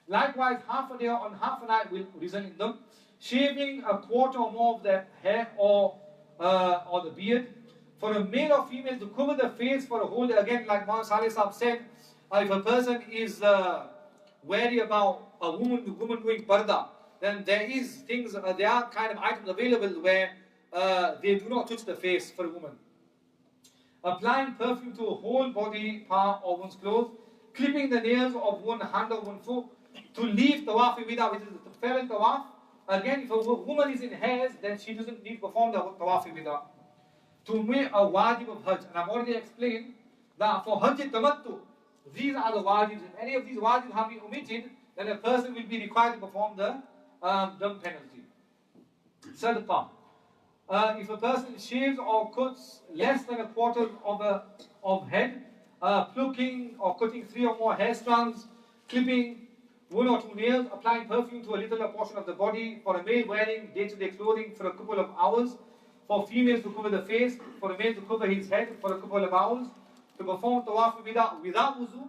Likewise, half a day on half a night will result in them. Shaving a quarter or more of the hair or the beard. For a male or female to cover the face for a whole day, again, like Muhammad Salih Saab said, if a person is wary about a woman doing parda, then there is things, there are kind of items available where they do not touch the face for a woman. Applying perfume to a whole body part of one's clothes, clipping the nails of one hand or one foot, to leave tawaf wida, which is the farewell tawaf. Again, if a woman is in hairs, then she doesn't need to perform the tawaf wida. To make a wajib of Hajj, and I've already explained that for Hajj tamattu, these are the wajibs. If any of these wajibs have been omitted, then a person will be required to perform the dumb penalty. Sadaqah. If a person shaves or cuts less than a quarter of head, plucking or cutting 3 or more hair strands, clipping 1 or 2 nails, applying perfume to a little portion of the body, for a male wearing day-to-day clothing for a couple of hours, for females to cover the face, for a male to cover his head for a couple of hours, to perform tawaf without wuzu,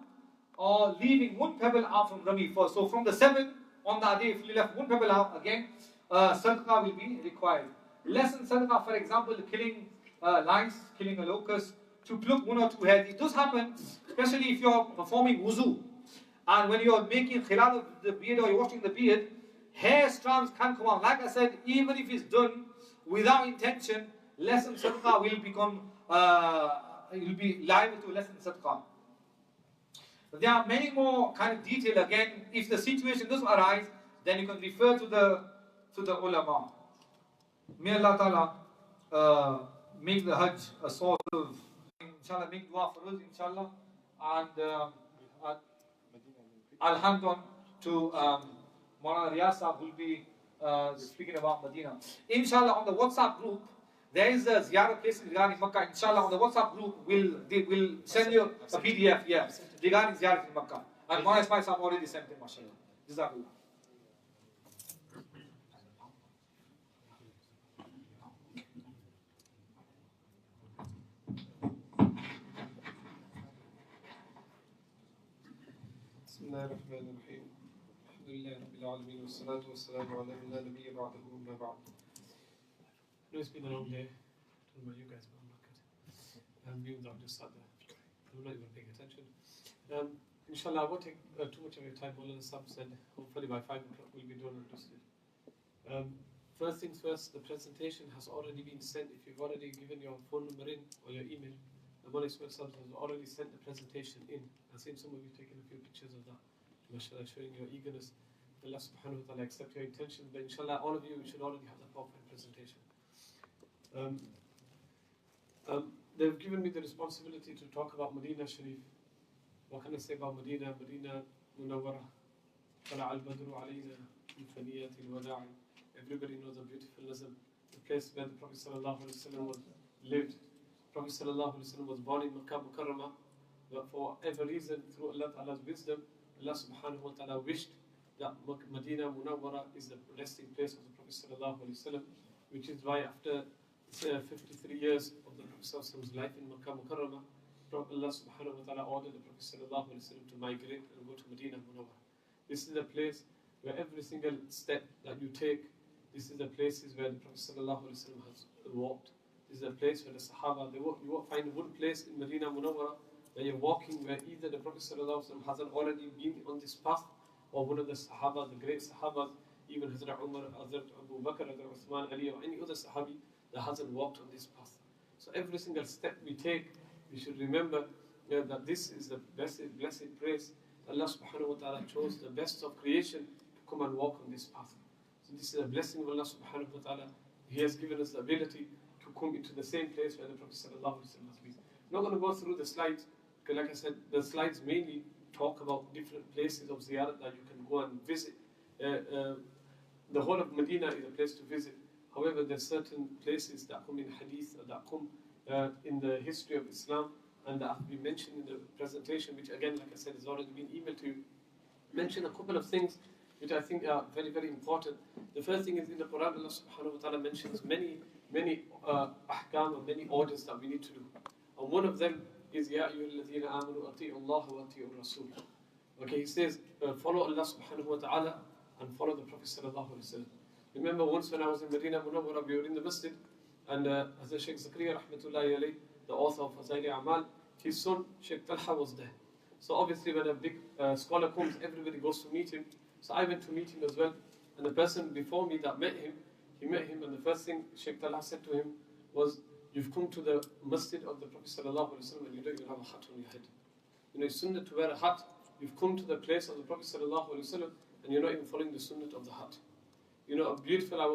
or leaving 1 pebble out from Rami. So from the 7 on that day, if you left 1 pebble out, again, sadaqah will be required. Lesson sadaqah, for example, killing lice, killing a locust, to pluck 1 or 2 hairs. It does happen, especially if you're performing wuzu. And when you're making khilal of the beard or you're washing the beard, hair strands can come out. Like I said, even if it's done without intention, lesson sadaqah will become, you'll be liable to lesson sadaqah. There are many more kind of detail. Again, if the situation does arise, then you can refer to the ulama. May Allah Ta'ala make the Hajj a sort of, inshallah, make dua for us, inshallah. And I'll hand on to Maulana Riyaz Sahib, who will be speaking about Medina. Inshallah, on the WhatsApp group, there is a ziyarah place regarding Makkah. Inshallah, on the WhatsApp group, we'll send you a PDF, regarding ziyarah in Makkah. And Maulana Ismail Sahib already sent it, mashallah. Jazakallah. بسم الله الرحمن الرحيم الحمد لله رب العالمين والصلاة والسلام على من لا نبي بعده أما بعد. I know it's been a long day. I don't know about you guys, but I'm not good. Even though I've just sat there, I'm not even paying attention. Inshallah, I won't take too much of your time. Maulana Sahib said hopefully by 5 o'clock we'll be done and dusted. First things first, the presentation has already been sent. If you've already given your phone number in or your email, Maulana Ismail Sahib has already sent the presentation in. I've seen some of you taking a few pictures of that. MashaAllah, showing your eagerness. Allah subhanahu wa ta'ala accept your intentions. But inshallah, all of you should already have the PowerPoint presentation. They've given me the responsibility to talk about Medina Sharif. What can I say about Medina? Medina Munawwara. طلع البدر علينا من ثنيات الوداع. Everybody knows the beautiful Nazm, the place where the Prophet sallallahu alaihi wasallam lived. Prophet sallallahu alaihi wasallam was born in Makkah Mukarramah, but for every reason, through Allah Ta'ala's wisdom, Allah subhanahu wa ta'ala wished that Medina Munawwara is the resting place of the Prophet sallallahu alaihi wasallam, which is why after 53 years of the Prophet sallallahu alaihi wasallam's life in Makkah Mukarramah, Allah subhanahu wa ta'ala ordered the Prophet sallallahu alaihi wasallam to migrate and go to Medina Munawwara. This is the place where every single step that you take, this is the places where the Prophet sallallahu alaihi wasallam has walked. This is a place where the Sahaba, you won't find one place in Medina Munawwara where you're walking where either the Prophet ﷺ hasn't already been on this path, or one of the Sahaba, the great Sahabas, even Hazrat Umar, Hazrat Abu Bakr, Hazrat Uthman, Ali, or any other Sahabi that hasn't walked on this path. So every single step we take, we should remember that this is the blessed place. Allah subhanahu wa ta'ala chose the best of creation to come and walk on this path. So this is a blessing of Allah subhanahu wa ta'ala. He has given us the ability to come into the same place where the Prophet ﷺ has been. I'm not going to go through the slides, because like I said, the slides mainly talk about different places of ziyarat that you can go and visit. The whole of Medina is a place to visit. However, there are certain places that come in hadith, that come in the history of Islam, and that have been mentioned in the presentation, which again, like I said, has already been emailed to you. Mention a couple of things which I think are very, very important. The first thing is in the Quran, Allah subhanahu wa ta'ala mentions many ahkam and many orders that we need to do. And one of them is, Ya ayyuhalladhina amanu ati'u Allah wa ati'u Rasul. Okay, he says, follow Allah subhanahu wa ta'ala and follow the Prophet sallallahu alaihi wasallam. Remember once when I was in Medina Munawwara, we were in the Masjid, and as Sheikh Zakaria rahmatullahi alayhi, the author of Fazayli Amal, his son Sheikh Talha was there. So obviously when a big scholar comes, everybody goes to meet him. So I went to meet him as well. And the person before me that met him, he met him, and the first thing Sheikh Talha said to him was, you've come to the Masjid of the Prophet sallallahu alaihi wasallam and you don't even have a hat on your head. You know, it's sunnah to wear a hat. You've come to the place of the Prophet sallallahu alaihi wasallam and you're not even following the sunnah of the hat. You know, our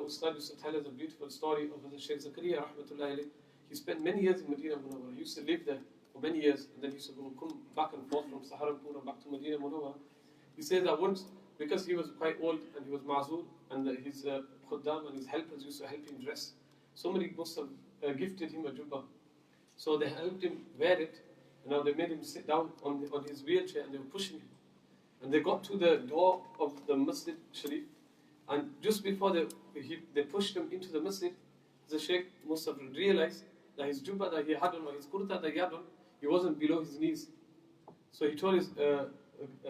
Ustad used to tell us a beautiful story of Sheikh Zakaria rahmatullahi alayhi. He spent many years in Medina Munawwara. He used to live there for many years, and then he used to come back and forth from Saharanpur back to Medina Munawwara. He says that once, because he was quite old and he was ma'zur, and his khuddam and his helpers used to help him dress, somebody must have gifted him a jubbah. So they helped him wear it, and now they made him sit down on his wheelchair and they were pushing him. And they got to the door of the Masjid Sharif, and just before they pushed him into the Masjid, the Sheikh must have realized that his jubbah that he had on, or his kurta that he had on, he wasn't below his knees. So he told his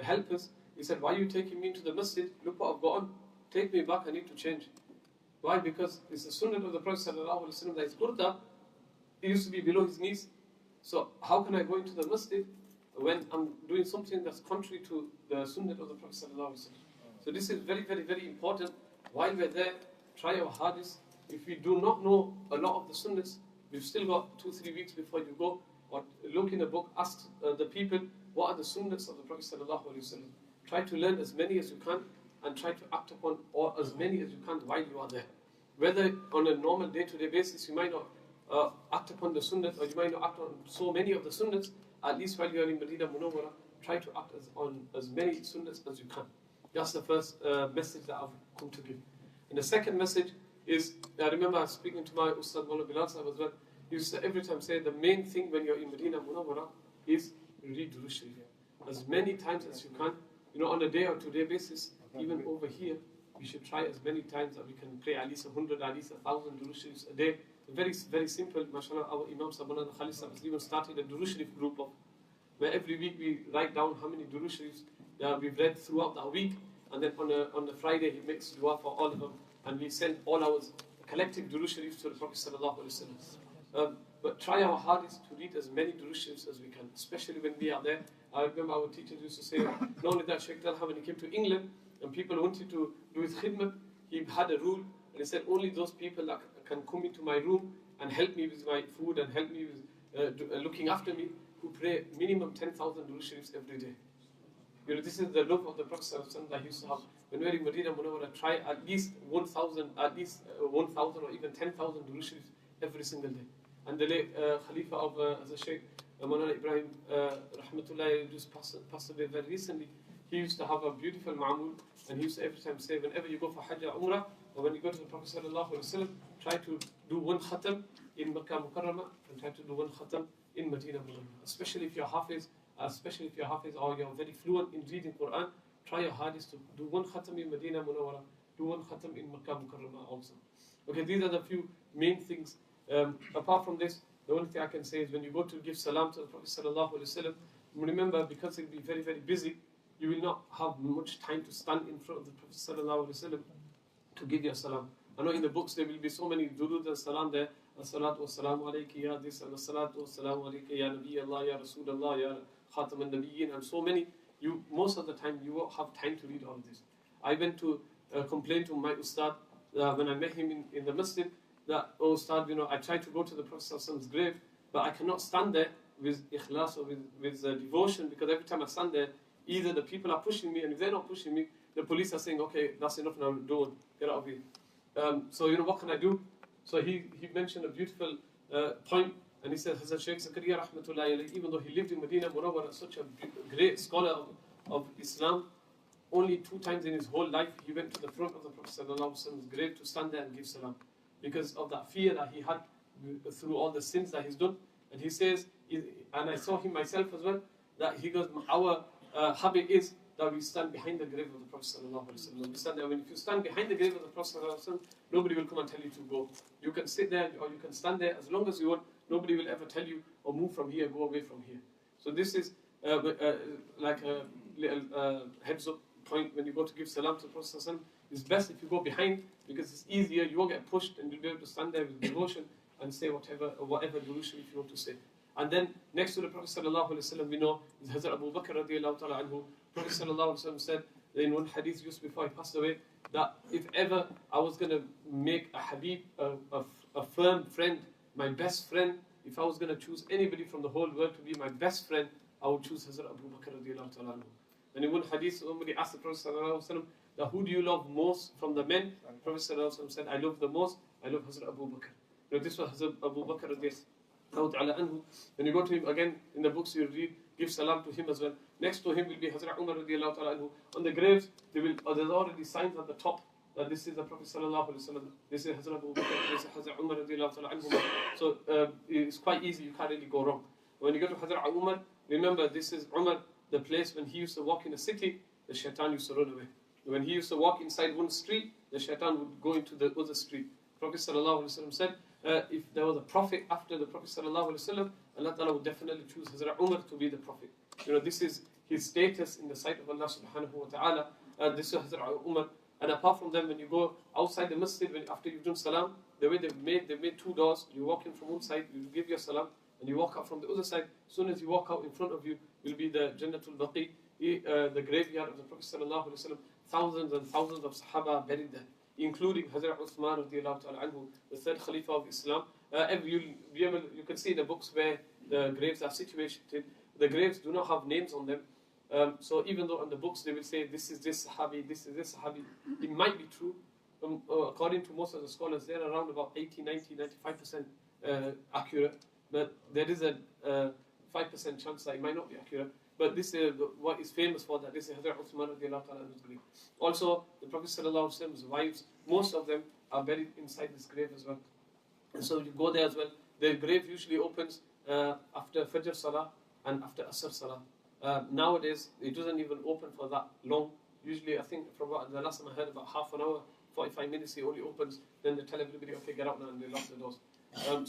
helpers, he said, why are you taking me into the Masjid? Look what I've got on. Take me back, I need to change. Why? Because it's the sunnah of the Prophet ﷺ that his kurta, it used to be below his knees. So how can I go into the Masjid when I'm doing something that's contrary to the sunnah of the Prophet ﷺ? So this is very, very, very important. While we're there, try our hardest. If we do not know a lot of the sunnahs, we've still got 2-3 weeks before you go, or look in the book, ask the people, what are the sunnahs of the Prophet ﷺ? Try to learn as many as you can, and try to act upon as many as you can while you are there. Whether on a normal day-to-day basis, you might not act upon the sunnahs, or you might not act on so many of the sunnahs, at least while you are in Medina Munawwara, try to act on as many sunnahs as you can. That's the first message that I've come to give. And the second message is, I remember I was speaking to my Ustad Mawla Bilal Sahib as well. He used to every time say, the main thing when you're in Medina Munawwara is read Durood Sharif. As many times as you can, you know, on a day or 2 day basis, even over here, we should try as many times that we can pray at least 100, at least 1,000 Durood Sharifs a day. Very, very simple. MashaAllah, our Imam Sabana Khalid Sahib has even started a Durood Sharif group of, where every week we write down how many Durood Sharifs we've read throughout the week, and then on the Friday he makes dua for all of them, and we send all our collective Durood Sharifs to the Prophet sallallahu alaihi wasallam. But try our hardest to read as many Durood Sharifs as we can, especially when we are there. I remember our teachers used to say, not only that, Sheikh Talha, when he came to England and people wanted to do his khidmat, he had a rule, and he said, only those people that can come into my room and help me with my food and help me with looking after me, who pray minimum 10,000 Durood Sharifs every day. You know, this is the love of the Prophet ﷺ that he used to have. When we are in Medina Munawwara, try at least 1,000 or even 10,000 Durood Sharifs every single day. And the late Khalifa of the Sheikh Maulana Ibrahim rahmatullahi just passed away very recently. He used to have a beautiful ma'amul, and he used to every time say, whenever you go for Hajj or Umrah, or when you go to the Prophet ﷺ, try to do one khatam in Makkah Mukarramah and try to do one khatam in Medina Munawwara. Especially if you're Hafiz, or you're very fluent in reading Quran, try your hardest to do one khatam in Medina Munawwara, do one khatam in Makkah Mukarramah also. Okay, these are the few main things. Apart from this, the only thing I can say is when you go to give salam to the Prophet ﷺ, remember, because it'll be very, very busy, you will not have much time to stand in front of the Prophet ﷺ to give your salam. I know in the books there will be so many durood and salam there. As-salatu was-salamu alayki ya this, and as-salatu was-salamu alayki ya Nabi Allah, ya Rasulullah, ya Khatam al-Nabiyyin, and so many. Most of the time you won't have time to read all of this. I went to complain to my Ustad when I met him in the Masjid, that, oh Ustad, you know, I tried to go to the Prophet ﷺ's grave, but I cannot stand there with ikhlas or with devotion, because every time I stand there, either the people are pushing me, and if they're not pushing me, the police are saying, okay, that's enough now, don't, get out of here. So, you know, what can I do? So he mentioned a beautiful point, and he said, Hazrat Shaykh Zakaria rahmatullahi alayhi, even though he lived in Medina Munawwara, such a great scholar of Islam, only 2 times in his whole life he went to the front of the Prophet sallallahu alaihi wasallam's grave to stand there and give salam, because of that fear that he had through all the sins that he's done. And he says, and I saw him myself as well, that he goes, our habit is that we stand behind the grave of the Prophet sallallahu alaihi wasallam. We stand there. If you stand behind the grave of the Prophet sallallahu alaihi wasallam, nobody will come and tell you to go. You can sit there or you can stand there as long as you want. Nobody will ever tell you, or move from here, go away from here. So this is like a little heads up point when you go to give salam to the Prophet sallallahu alaihi wasallam. It's best if you go behind, because it's easier. You won't get pushed, and you'll be able to stand there with devotion and say whatever devotion if you want to say. And then next to the Prophet sallallahu alaihi wasallam, we know is Hazrat Abu Bakr radiallahu ta'ala anhu. Prophet sallallahu alaihi wasallam said in one hadith just before he passed away, that if ever I was going to make a habib, a firm friend, my best friend, if I was going to choose anybody from the whole world to be my best friend, I would choose Hazrat Abu Bakr radiallahu ta'ala anhu. And in one hadith, somebody asked the Prophet sallallahu alaihi wasallam, that who do you love most from the men? The Prophet sallallahu alaihi wasallam said, I love the most, I love Hazrat Abu Bakr. Now this was Hazrat Abu Bakr radiallahu ta'ala anhu. When you go to him again in the books, you read, give salam to him as well. Next to him will be Hazrat Umar radiallahu ta'ala anhu. On the graves, there's already signs at the top that this is the Prophet sallallahu alaihi wasallam. This is Hazrat Abu Bakr, this is Hazrat Umar radiallahu ta'ala anhu. So it's quite easy, you can't really go wrong. When you go to Hazrat Umar, remember this is Umar, the place when he used to walk in the city, the shaitan used to run away. When he used to walk inside one street, the shaitan would go into the other street. Prophet sallallahu alaihi wasallam said, if there was a prophet after the Prophet sallallahu alaihi wasallam, Allah Ta'ala would definitely choose Hazrat Umar to be the prophet. This is his status in the sight of Allah subhanahu wa ta'ala. This is Hazrat Umar. And apart from them, when you go outside the masjid, after you've done salam, the way they've made 2 doors. You walk in from one side, you give your salam, and you walk out from the other side. As soon as you walk out, in front of you will be the Jannatul Baqi, the graveyard of the Prophet sallallahu alaihi wasallam. Thousands and thousands of Sahaba buried there, including Hazrat Uthman radiallahu ta'ala anhu, the 3rd Khalifa of Islam. You can see the books where the graves are situated. The graves do not have names on them. So even though on the books they will say this is this Sahabi, this is this Sahabi, it might be true. According to most of the scholars, they're around about 80, 90, 95% accurate. But there is a 5% chance that it might not be accurate. But this is what is famous for, that this is Hazrat Uthman radiallahu ta'ala anhu's grave. Also, the Prophet sallallahu alaihi wasallam's wives, most of them are buried inside this grave as well. And so you go there as well. The grave usually opens after Fajr Salah and after Asr Salah. Nowadays, it doesn't even open for that long. Usually, I think from what the last time I heard, about half an hour, 45 minutes, it only opens. Then they tell everybody, okay, get out now, and they lock the doors.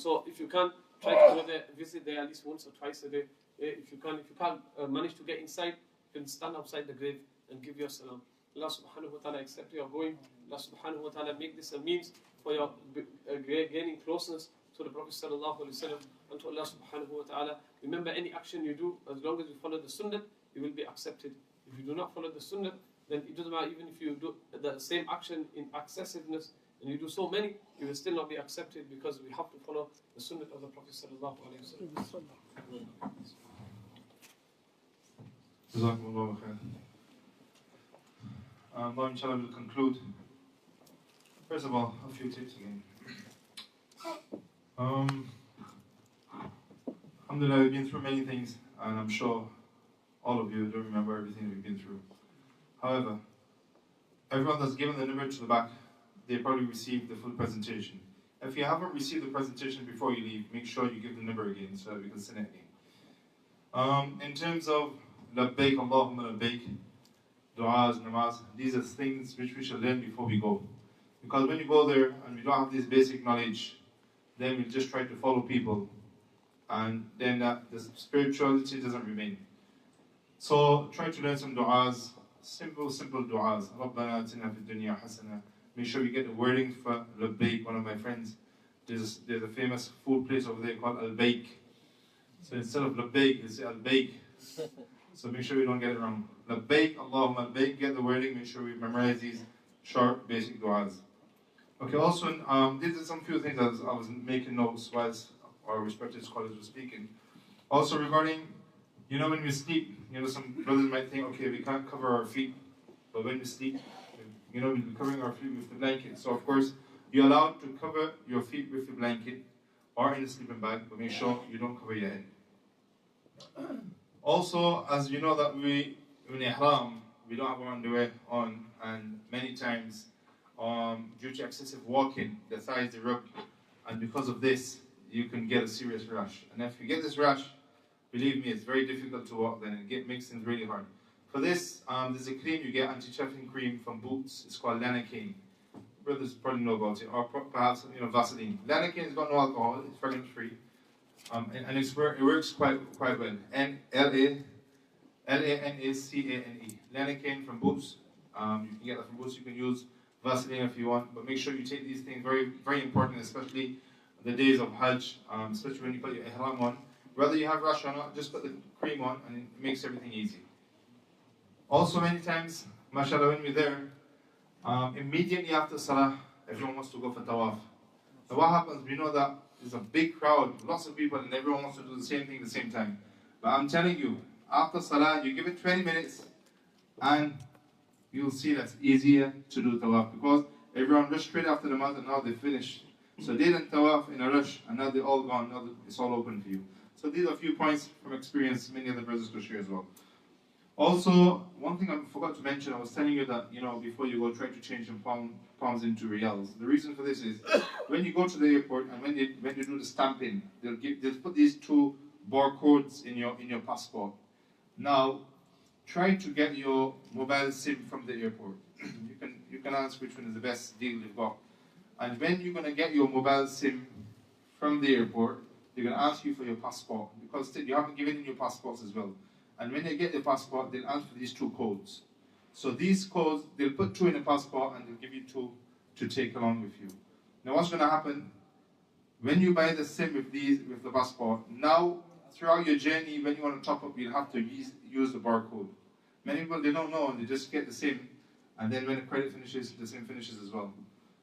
So if you can, try to go there, visit there at least once or twice a day. If you can't manage to get inside, you can stand outside the grave and give your salam. Allah subhanahu wa ta'ala accept your going. Allah subhanahu wa ta'ala make this a means for your gaining closeness to the Prophet sallallahu alaihi wasallam and to Allah subhanahu wa ta'ala. Remember, any action you do, as long as you follow the sunnah, it will be accepted. If you do not follow the sunnah, then it doesn't matter. Even if you do the same action in excessiveness and you do so many, it will still not be accepted, because we have to follow the sunnah of the Prophet sallallahu alaihi wasallam. Jazakumullahu khair. Now inshallah we'll conclude. First of all, a few tips again. Alhamdulillah, we've been through many things, and I'm sure all of you don't remember everything we've been through. However, everyone that's given the number to the back, they probably received the full presentation. If you haven't received the presentation before you leave, make sure you give the number again so that we can send it again. In terms of labbaik Allahumma labbaik, du'as, namaz, these are things which we should learn before we go. Because when you go there and we don't have this basic knowledge, then we just try to follow people, and then the spirituality doesn't remain. So try to learn some du'as, simple du'as. Rabbana atina fid dunya hasana. Make sure you get the wording for labbaik. One of my friends, there's a famous food place over there called al-baik. So instead of labbaik, they say al-baik. So make sure we don't get it wrong. Labbaik, Allahumma labbaik, get the wording, make sure we memorize these short, basic du'as. Okay, also, these are some few things I was making notes whilst our respected scholars were speaking. Also regarding, when we sleep, some brothers might think, okay, we can't cover our feet, but when we sleep, we'll be covering our feet with the blanket. So of course, You're allowed to cover your feet with a blanket or in a sleeping bag, but make sure you don't cover your head. Also, as you know that we, in Ihram, we don't have our underwear on, and many times, due to excessive walking, the thighs erupt, and because of this, you can get a serious rash. And if you get this rash, believe me, it's very difficult to walk then, and makes things really hard. For this, there's a cream you get, anti-chafing cream from Boots. It's called Lanacane. Brothers probably know about it, or perhaps Vaseline. Lanacane has got no alcohol; it's fragrance free, and it works quite well. Lanacane. Lanacane from Boots. You can get that from Boots. You can use Vaseline if you want, but make sure you take these things. Very, very important, especially the days of Hajj, especially when you put your ihram on. Whether you have rash or not, just put the cream on, and it makes everything easy. Also, many times, mashallah, when we're there, immediately after Salah, everyone wants to go for tawaf. So what happens, we know that there's a big crowd, lots of people, and everyone wants to do the same thing at the same time. But I'm telling you, after Salah, you give it 20 minutes, and you'll see that's easier to do tawaf, because everyone rushed straight after the Namaz, and now they finished. So they didn't tawaf in a rush, and now they're all gone, now it's all open for you. So these are a few points from experience, many other brothers to share as well. Also, one thing I forgot to mention, I was telling you that, before you go, try to change your pounds into riyals. The reason for this is, when you go to the airport and when they do the stamping, they'll put these two barcodes in your passport. Now, try to get your mobile SIM from the airport. You can ask which one is the best deal you've got. And when you're going to get your mobile SIM from the airport, they're going to ask you for your passport, because you haven't given in your passports as well. And when they get your passport, they'll ask for these two codes. So these codes, they'll put two in the passport and they'll give you two to take along with you. Now what's going to happen, when you buy the SIM with the passport, now throughout your journey, when you want to top up, you'll have to use the barcode. Many people, they don't know, and they just get the SIM, and then when the credit finishes, the SIM finishes as well.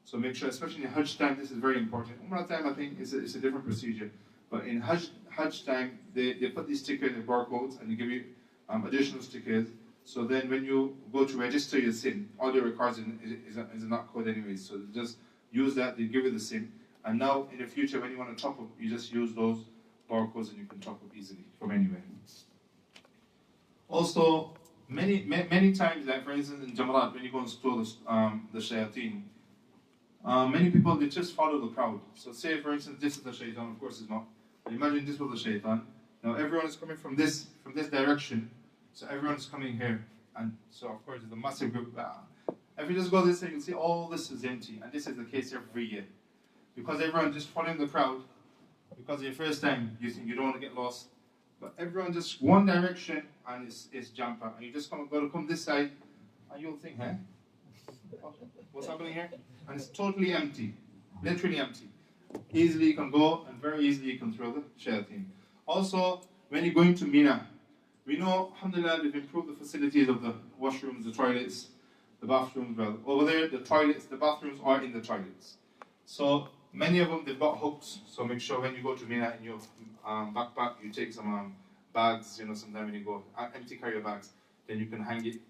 So make sure, especially in Hajj time, this is very important. Umrah time, I think, it's a different procedure. But in Hajj time, they put these stickers, the barcodes, and they give you additional stickers. So then when you go to register your SIM, all your records is a NOT code anyways. So just use that, they give you the SIM. And now in the future, when you want to top up, you just use those barcodes and you can top up easily from anywhere. Also, many times, like for instance in Jamarat, when you go and store the shayateen, many people, they just follow the crowd. So say for instance, this is the shaitan, of course it's not. But imagine this was the shaitan. Now everyone is coming from this direction, so everyone is coming here. And so of course it's a massive group. If you just go this way, you'll see all this is empty. And this is the case every year. Because everyone just following the crowd, because your first time, you think you don't want to get lost. But everyone just one direction and it's jam-packed. And you just got to come this side and you'll think, what's happening here? And it's totally empty, literally empty. Easily you can go, and very easily you can throw the shayateen. Also, when you're going to Mina, we know, alhamdulillah, they've improved the facilities of the washrooms, the toilets, the bathrooms. Well, over there, the toilets, the bathrooms are in the toilets. So many of them, they've got hooks. So make sure when you go to Mina in your backpack, you take some bags. Sometimes when you go empty carrier bags, then you can hang it.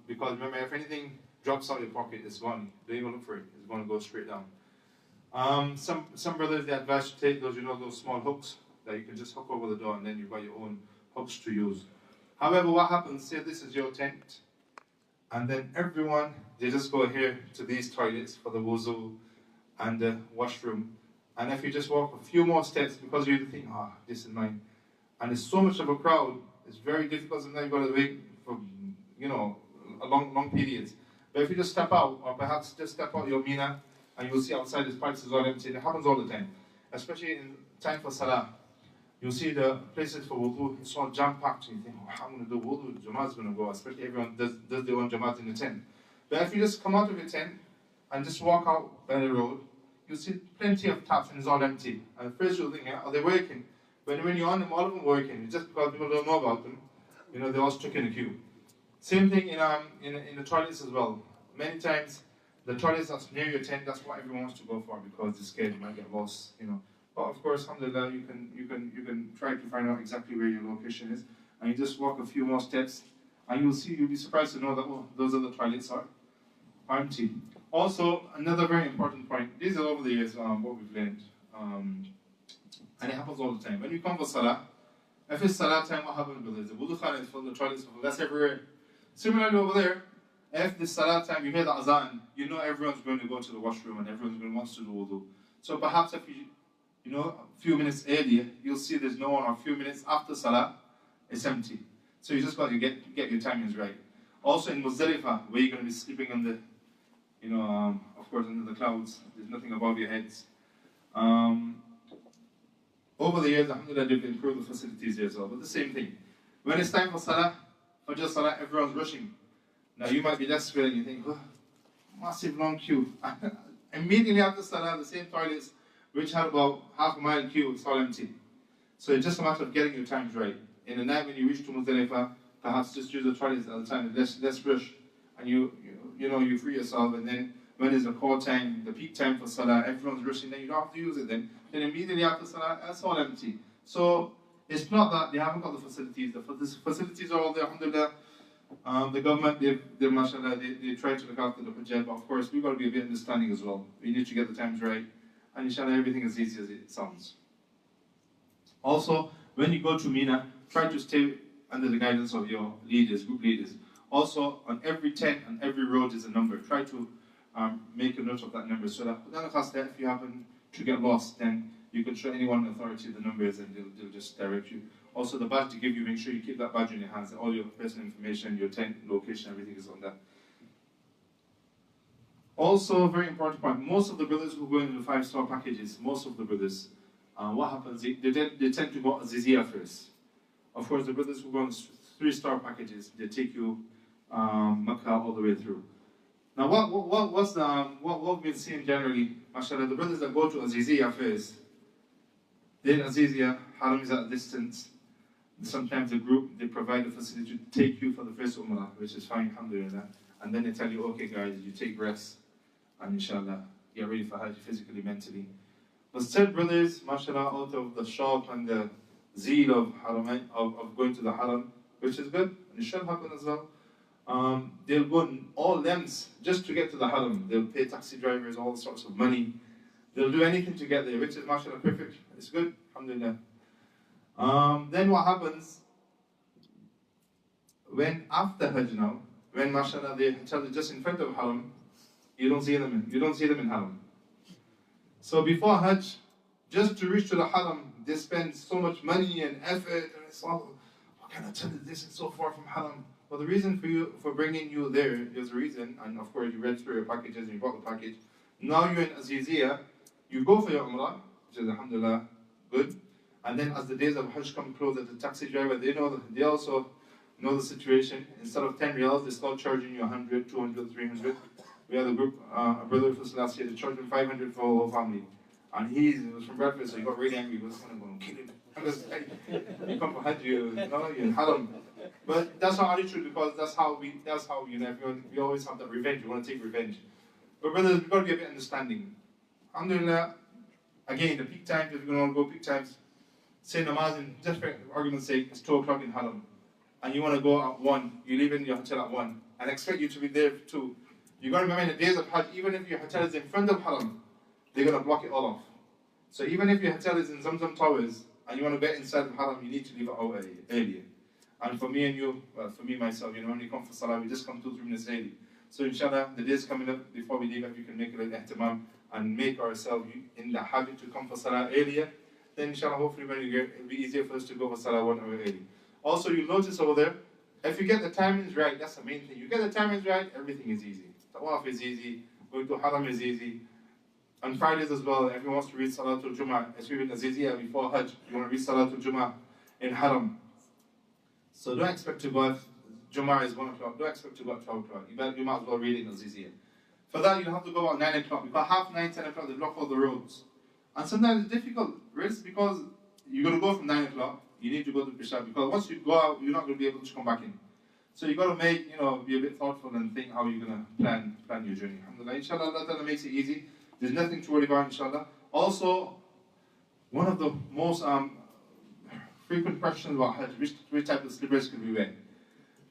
Because remember, if anything drops out of your pocket, it's gone. Don't even look for it. It's going to go straight down. Some brothers, they advise to take those, those small hooks that you can just hook over the door, and then you've got your own hooks to use. However, what happens, say this is your tent, and then everyone, they just go here to these toilets for the wuzu and the washroom. And if you just walk a few more steps, because you think, this is mine, and there's so much of a crowd, it's very difficult. Sometimes you've got to wait for, a long periods. But if you just step out, or perhaps just step out your Mina, and you'll see outside this place is all empty. It happens all the time, especially in time for Salah. You'll see the places for wudu, it's all jam-packed. You think, how am I going to do wudu? Jamaat's going to go, especially everyone does their own Jamaat in the tent. But if you just come out of your tent and just walk out by the road, you'll see plenty of taps and it's all empty. And at first you'll think, are they working? But when you're on them, all of them working. It's just because people don't know about them, they're all stuck in the queue. Same thing in the toilets as well. Many times, the toilets that's near your tent, that's what everyone wants to go for, because they're scared you might get lost, But of course, alhamdulillah, you can try to find out exactly where your location is, and you just walk a few more steps, and you'll be surprised to know that those other toilets are empty. Also, another very important point, these are over the years what we've learned, and it happens all the time. When we come for Salah, if it's Salah time, what happens with the wudu khan is full, the toilets full, that's everywhere. Similarly over there, if the Salah time, you hear the azan, you know everyone's going to go to the washroom and everyone's going to want to do wudu. So perhaps if you know, a few minutes earlier, you'll see there's no one, or a few minutes after Salah, it's empty. So you just got to get your timings right. Also in Muzdalifah, where you're going to be sleeping on the, of course, under the clouds, there's nothing above your heads. Over the years, alhamdulillah, they've improved the facilities here as well. But the same thing. When it's time for Salah, Fajr Salah, everyone's rushing. Now you might be desperate and you think, oh, massive long queue. Immediately after Salah, the same toilets, which had about half a mile queue, it's all empty. So it's just a matter of getting your times right. In the night when you reach to Muzdalifah, perhaps just use the toilets at the time, less rush, and you free yourself. And then when there's a call time, the peak time for Salah, everyone's rushing, then you don't have to use it then. Then immediately after Salah, that's all empty. So it's not that they haven't got the facilities. The facilities are all there, alhamdulillah. The government, mashallah, they try to look after the Hajj, but of course we've got to be a bit understanding as well. We need to get the times right, and inshallah everything is easy as it sounds. Also, when you go to Mina, try to stay under the guidance of your leaders, group leaders. Also, on every tent and every road is a number. Try to make a note of that number so that if you happen to get lost, then you can show anyone in authority the numbers and they'll just direct you. Also, the badge to give you, make sure you keep that badge in your hands. All your personal information, your tent, location, everything is on that. Also, very important point, most of the brothers who go into the 5-star packages, most of the brothers, what happens, they tend to go Aziziyah first. Of course, the brothers who go on 3-star packages, they take you Makkah all the way through. Now, what we've been seeing generally, mashallah, the brothers that go to Aziziyah first, then Aziziyah, Haram is at a distance. Sometimes the group, they provide the facility to take you for the first Umrah, which is fine, alhamdulillah. And then they tell you, okay guys, you take rest, and inshallah, get ready for Hajj physically, mentally. But still, brothers, mashallah, out of the shauq and the zeal of Haram, of going to the Haram, which is good, and it should happen as well. They'll go all lengths just to get to the Haram. They'll pay taxi drivers all sorts of money. They'll do anything to get there, which is mashallah perfect. It's good, alhamdulillah. Then what happens when after Hajj now, when mashallah they tell you just in front of Haram, you don't see them in Haram. So before Hajj, just to reach to the Haram, they spend so much money and effort, and it's all, what can I tell you, this is so far from Haram. Well, the reason for bringing you there is a reason, and of course you read through your packages and you bought the package. Now you're in Aziziyah, you go for your Umrah, which is alhamdulillah good, and then as the days of Hajj come closer, the taxi driver, they also know the situation. Instead of 10 riyals, they start charging you 100, 200, 300. We had a group, a brother for last year, they charged him 500 for a whole family. And he was from Bradford, so he got really angry. He was going to kill him. I was like, you come for Hajj, you're in Haram. But that's not attitude, because that's how everyone, we always have that revenge. We want to take revenge. But brothers, we've got to be a bit understanding. Alhamdulillah, again, the peak times, if you're going to go peak times, say namaz, in just for argument's sake, it's 2 o'clock in Haram. And you want to go at 1, you leave in your hotel at 1, and expect you to be there for 2. You've got to remember in the days of Hajj, even if your hotel is in front of Haram, they're going to block it all off. So even if your hotel is in Zamzam Towers, and you want to get inside of Haram, you need to leave it out earlier. And for me and you, well, for me myself, when we come for Salah, we just come 2-3 minutes early. So inshallah, the days coming up, before we leave, if we can make a little ihtimam and make ourselves in the habit to come for Salah earlier, then inshallah, hopefully when you get, it'll be easier for us to go for Salah 1 hour early. Also, you'll notice over there, if you get the timings right, that's the main thing. You get the timings right, everything is easy. Tawaf is easy, going to Haram is easy. On Fridays as well, everyone wants to read Salatul Jummah, especially in Aziziyah before Hajj, you want to read Salatul Jummah in Haram. So don't expect to go at Jummah is 1 o'clock, don't expect to go at 12 o'clock. You might as well read it in Aziziyah. For that, you have to go at 9 o'clock, because half 9, 10 o'clock, they block all the roads. And sometimes it's difficult, really, because you're going to go from 9 o'clock, you need to go to Pesha, because once you go out, you're not going to be able to come back in. So you got to make, be a bit thoughtful and think how you're going to plan your journey. Alhamdulillah, inshallah, Allah Ta'ala makes it easy. There's nothing to worry about, inshallah. Also, one of the most frequent questions about Hajj, which type of slippers can we wear?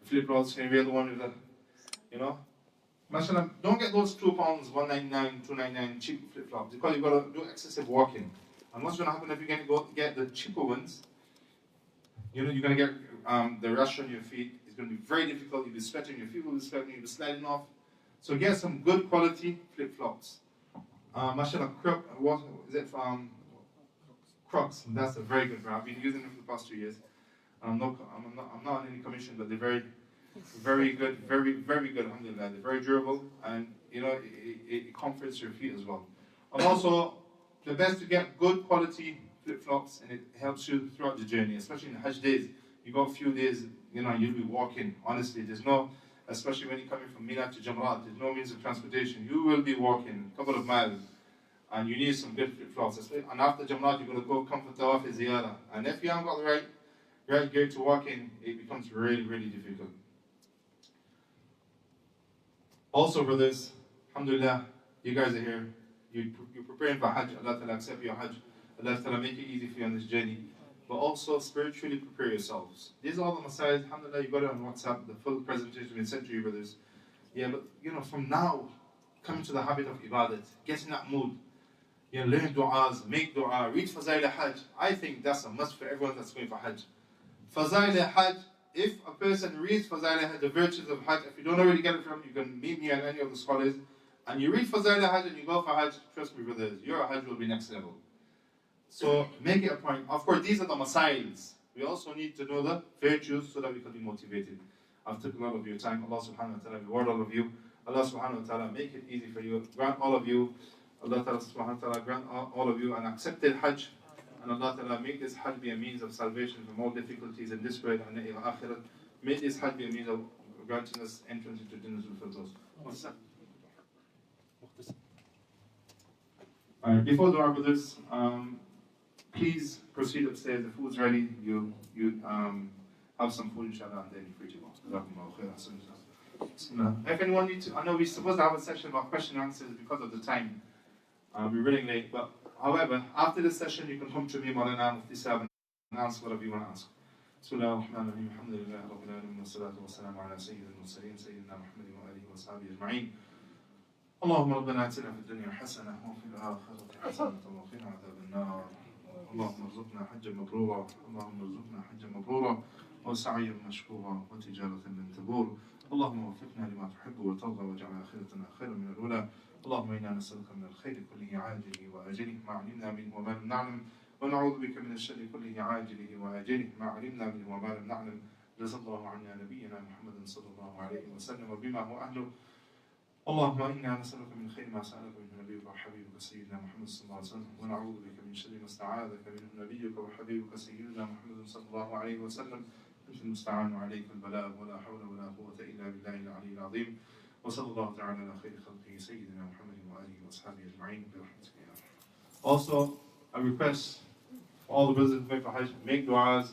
Flip-flops, can we wear the one with the, mashallah, don't get those £2, £1.99, £2.99 cheap flip-flops because you've got to do excessive walking. And what's going to happen if you're going to go get the cheaper ones? You know, you're going to get the rash on your feet. It's going to be very difficult. You'll be sweating, your feet will be sweating, you'll be sliding off. So get some good quality flip-flops. Mashallah, what is it from? Crocs. That's a very good brand. I've been using them for the past 2 years. I'm not on any commission, but they're very good, very good. Alhamdulillah, they're very durable, and you know it comforts your feet as well. And also, the best to get good quality flip-flops, and it helps you throughout the journey, especially in the Hajj days. You got a few days, you know, you'll be walking. Honestly, there's no, especially when you're coming from Mina to Jamrat, there's no means of transportation. You will be walking a couple of miles, and you need some good flip-flops. And after Jamrat, you're going to go come for tawaf ziyarah. And if you haven't got the right gear to walk in, it becomes really, really difficult. Also, brothers, alhamdulillah, you guys are here. You're preparing for Hajj. Allah Ta'ala accept your Hajj. Allah Ta'ala make it easy for you on this journey. But also spiritually prepare yourselves. These are all the masajid. Alhamdulillah, you got it on WhatsApp. The full presentation has been sent to you, brothers. Yeah, but you know, from now, come to the habit of ibadat. Get in that mood. You know, learn du'as, make du'a, read Fazail Hajj. I think that's a must for everyone that's going for Hajj. Fazail Hajj, if a person reads Fazail Hajj, the virtues of Hajj, if you don't already get it from, you can meet me and any of the scholars, and you read Fazail Hajj and you go for Hajj, trust me brothers, your Hajj will be next level. So make it a point. Of course, these are the masails. We also need to know the virtues so that we can be motivated. I've taken a lot of your time. Allah subhanahu wa ta'ala reward all of you. Allah subhanahu wa ta'ala make it easy for you. Grant all of you. Allah subhanahu wa ta'ala grant all of you an accepted Hajj. And Allah Ta'ala make this Hajj be a means of salvation from all difficulties in this world and in the Akhirah. Make this Hajj be a means of granting us entrance into Jannatul Firdaus. What's that? Alright, before dua, brothers, please proceed upstairs. The food's ready. You have some food, inshallah, and then you're free to go. If anyone needs to, I know we're supposed to have a session about question and answers because of the time. We're running late, but however, after this session, you can come to me, Maulana Mufti Sahib, and ask whatever you want to ask. Bismillah ar-Rahman ar-Rahim, alhamdulillah, rabbil alamin, wa salatu wa salam ala sayyidina al-mursaleen, sayyidina Muhammadin wa alihi wa sahbihi ajma'in. اللهم ربنا اتنا في الدنيا حسنه وفي الاخره حسنه وقنا عذاب النار. اللهم ارزقنا حجا مبرورا، اللهم ارزقنا حجا مبرورا وسعيا مشكورا وتجاره لن تبور. اللهم وفقنا لما تحب وترضى واجعل اخرتنا خيرا من الاولى. اللهم انا نسالك من الخير كله عاجله واجله ما علمنا منه وما لم نعلم، ونعوذ بك من الشر كله عاجله واجله ما علمنا منه وما لم نعلم. جزا الله عنا نبينا محمد صلى الله عليه وسلم وبما هو اهله. اللهم إنا نسألك من خير ما سألك منه نبيك وحبيبك سيدنا محمد صلى الله عليه وسلم، ونعوذ بك من شر ما استعاذك منه نبيك وحبيبك سيدنا محمد صلى الله عليه وسلم. أنت المستعان عليك البلاء ولا حول ولا قوة إلا بالله العلي العظيم. وصلى الله تعالى على خير خلقه سيدنا محمد وآله وأصحابه أجمعين برحمتك يا رب. Also, a request for all the brothers going for Hajj, make du'as.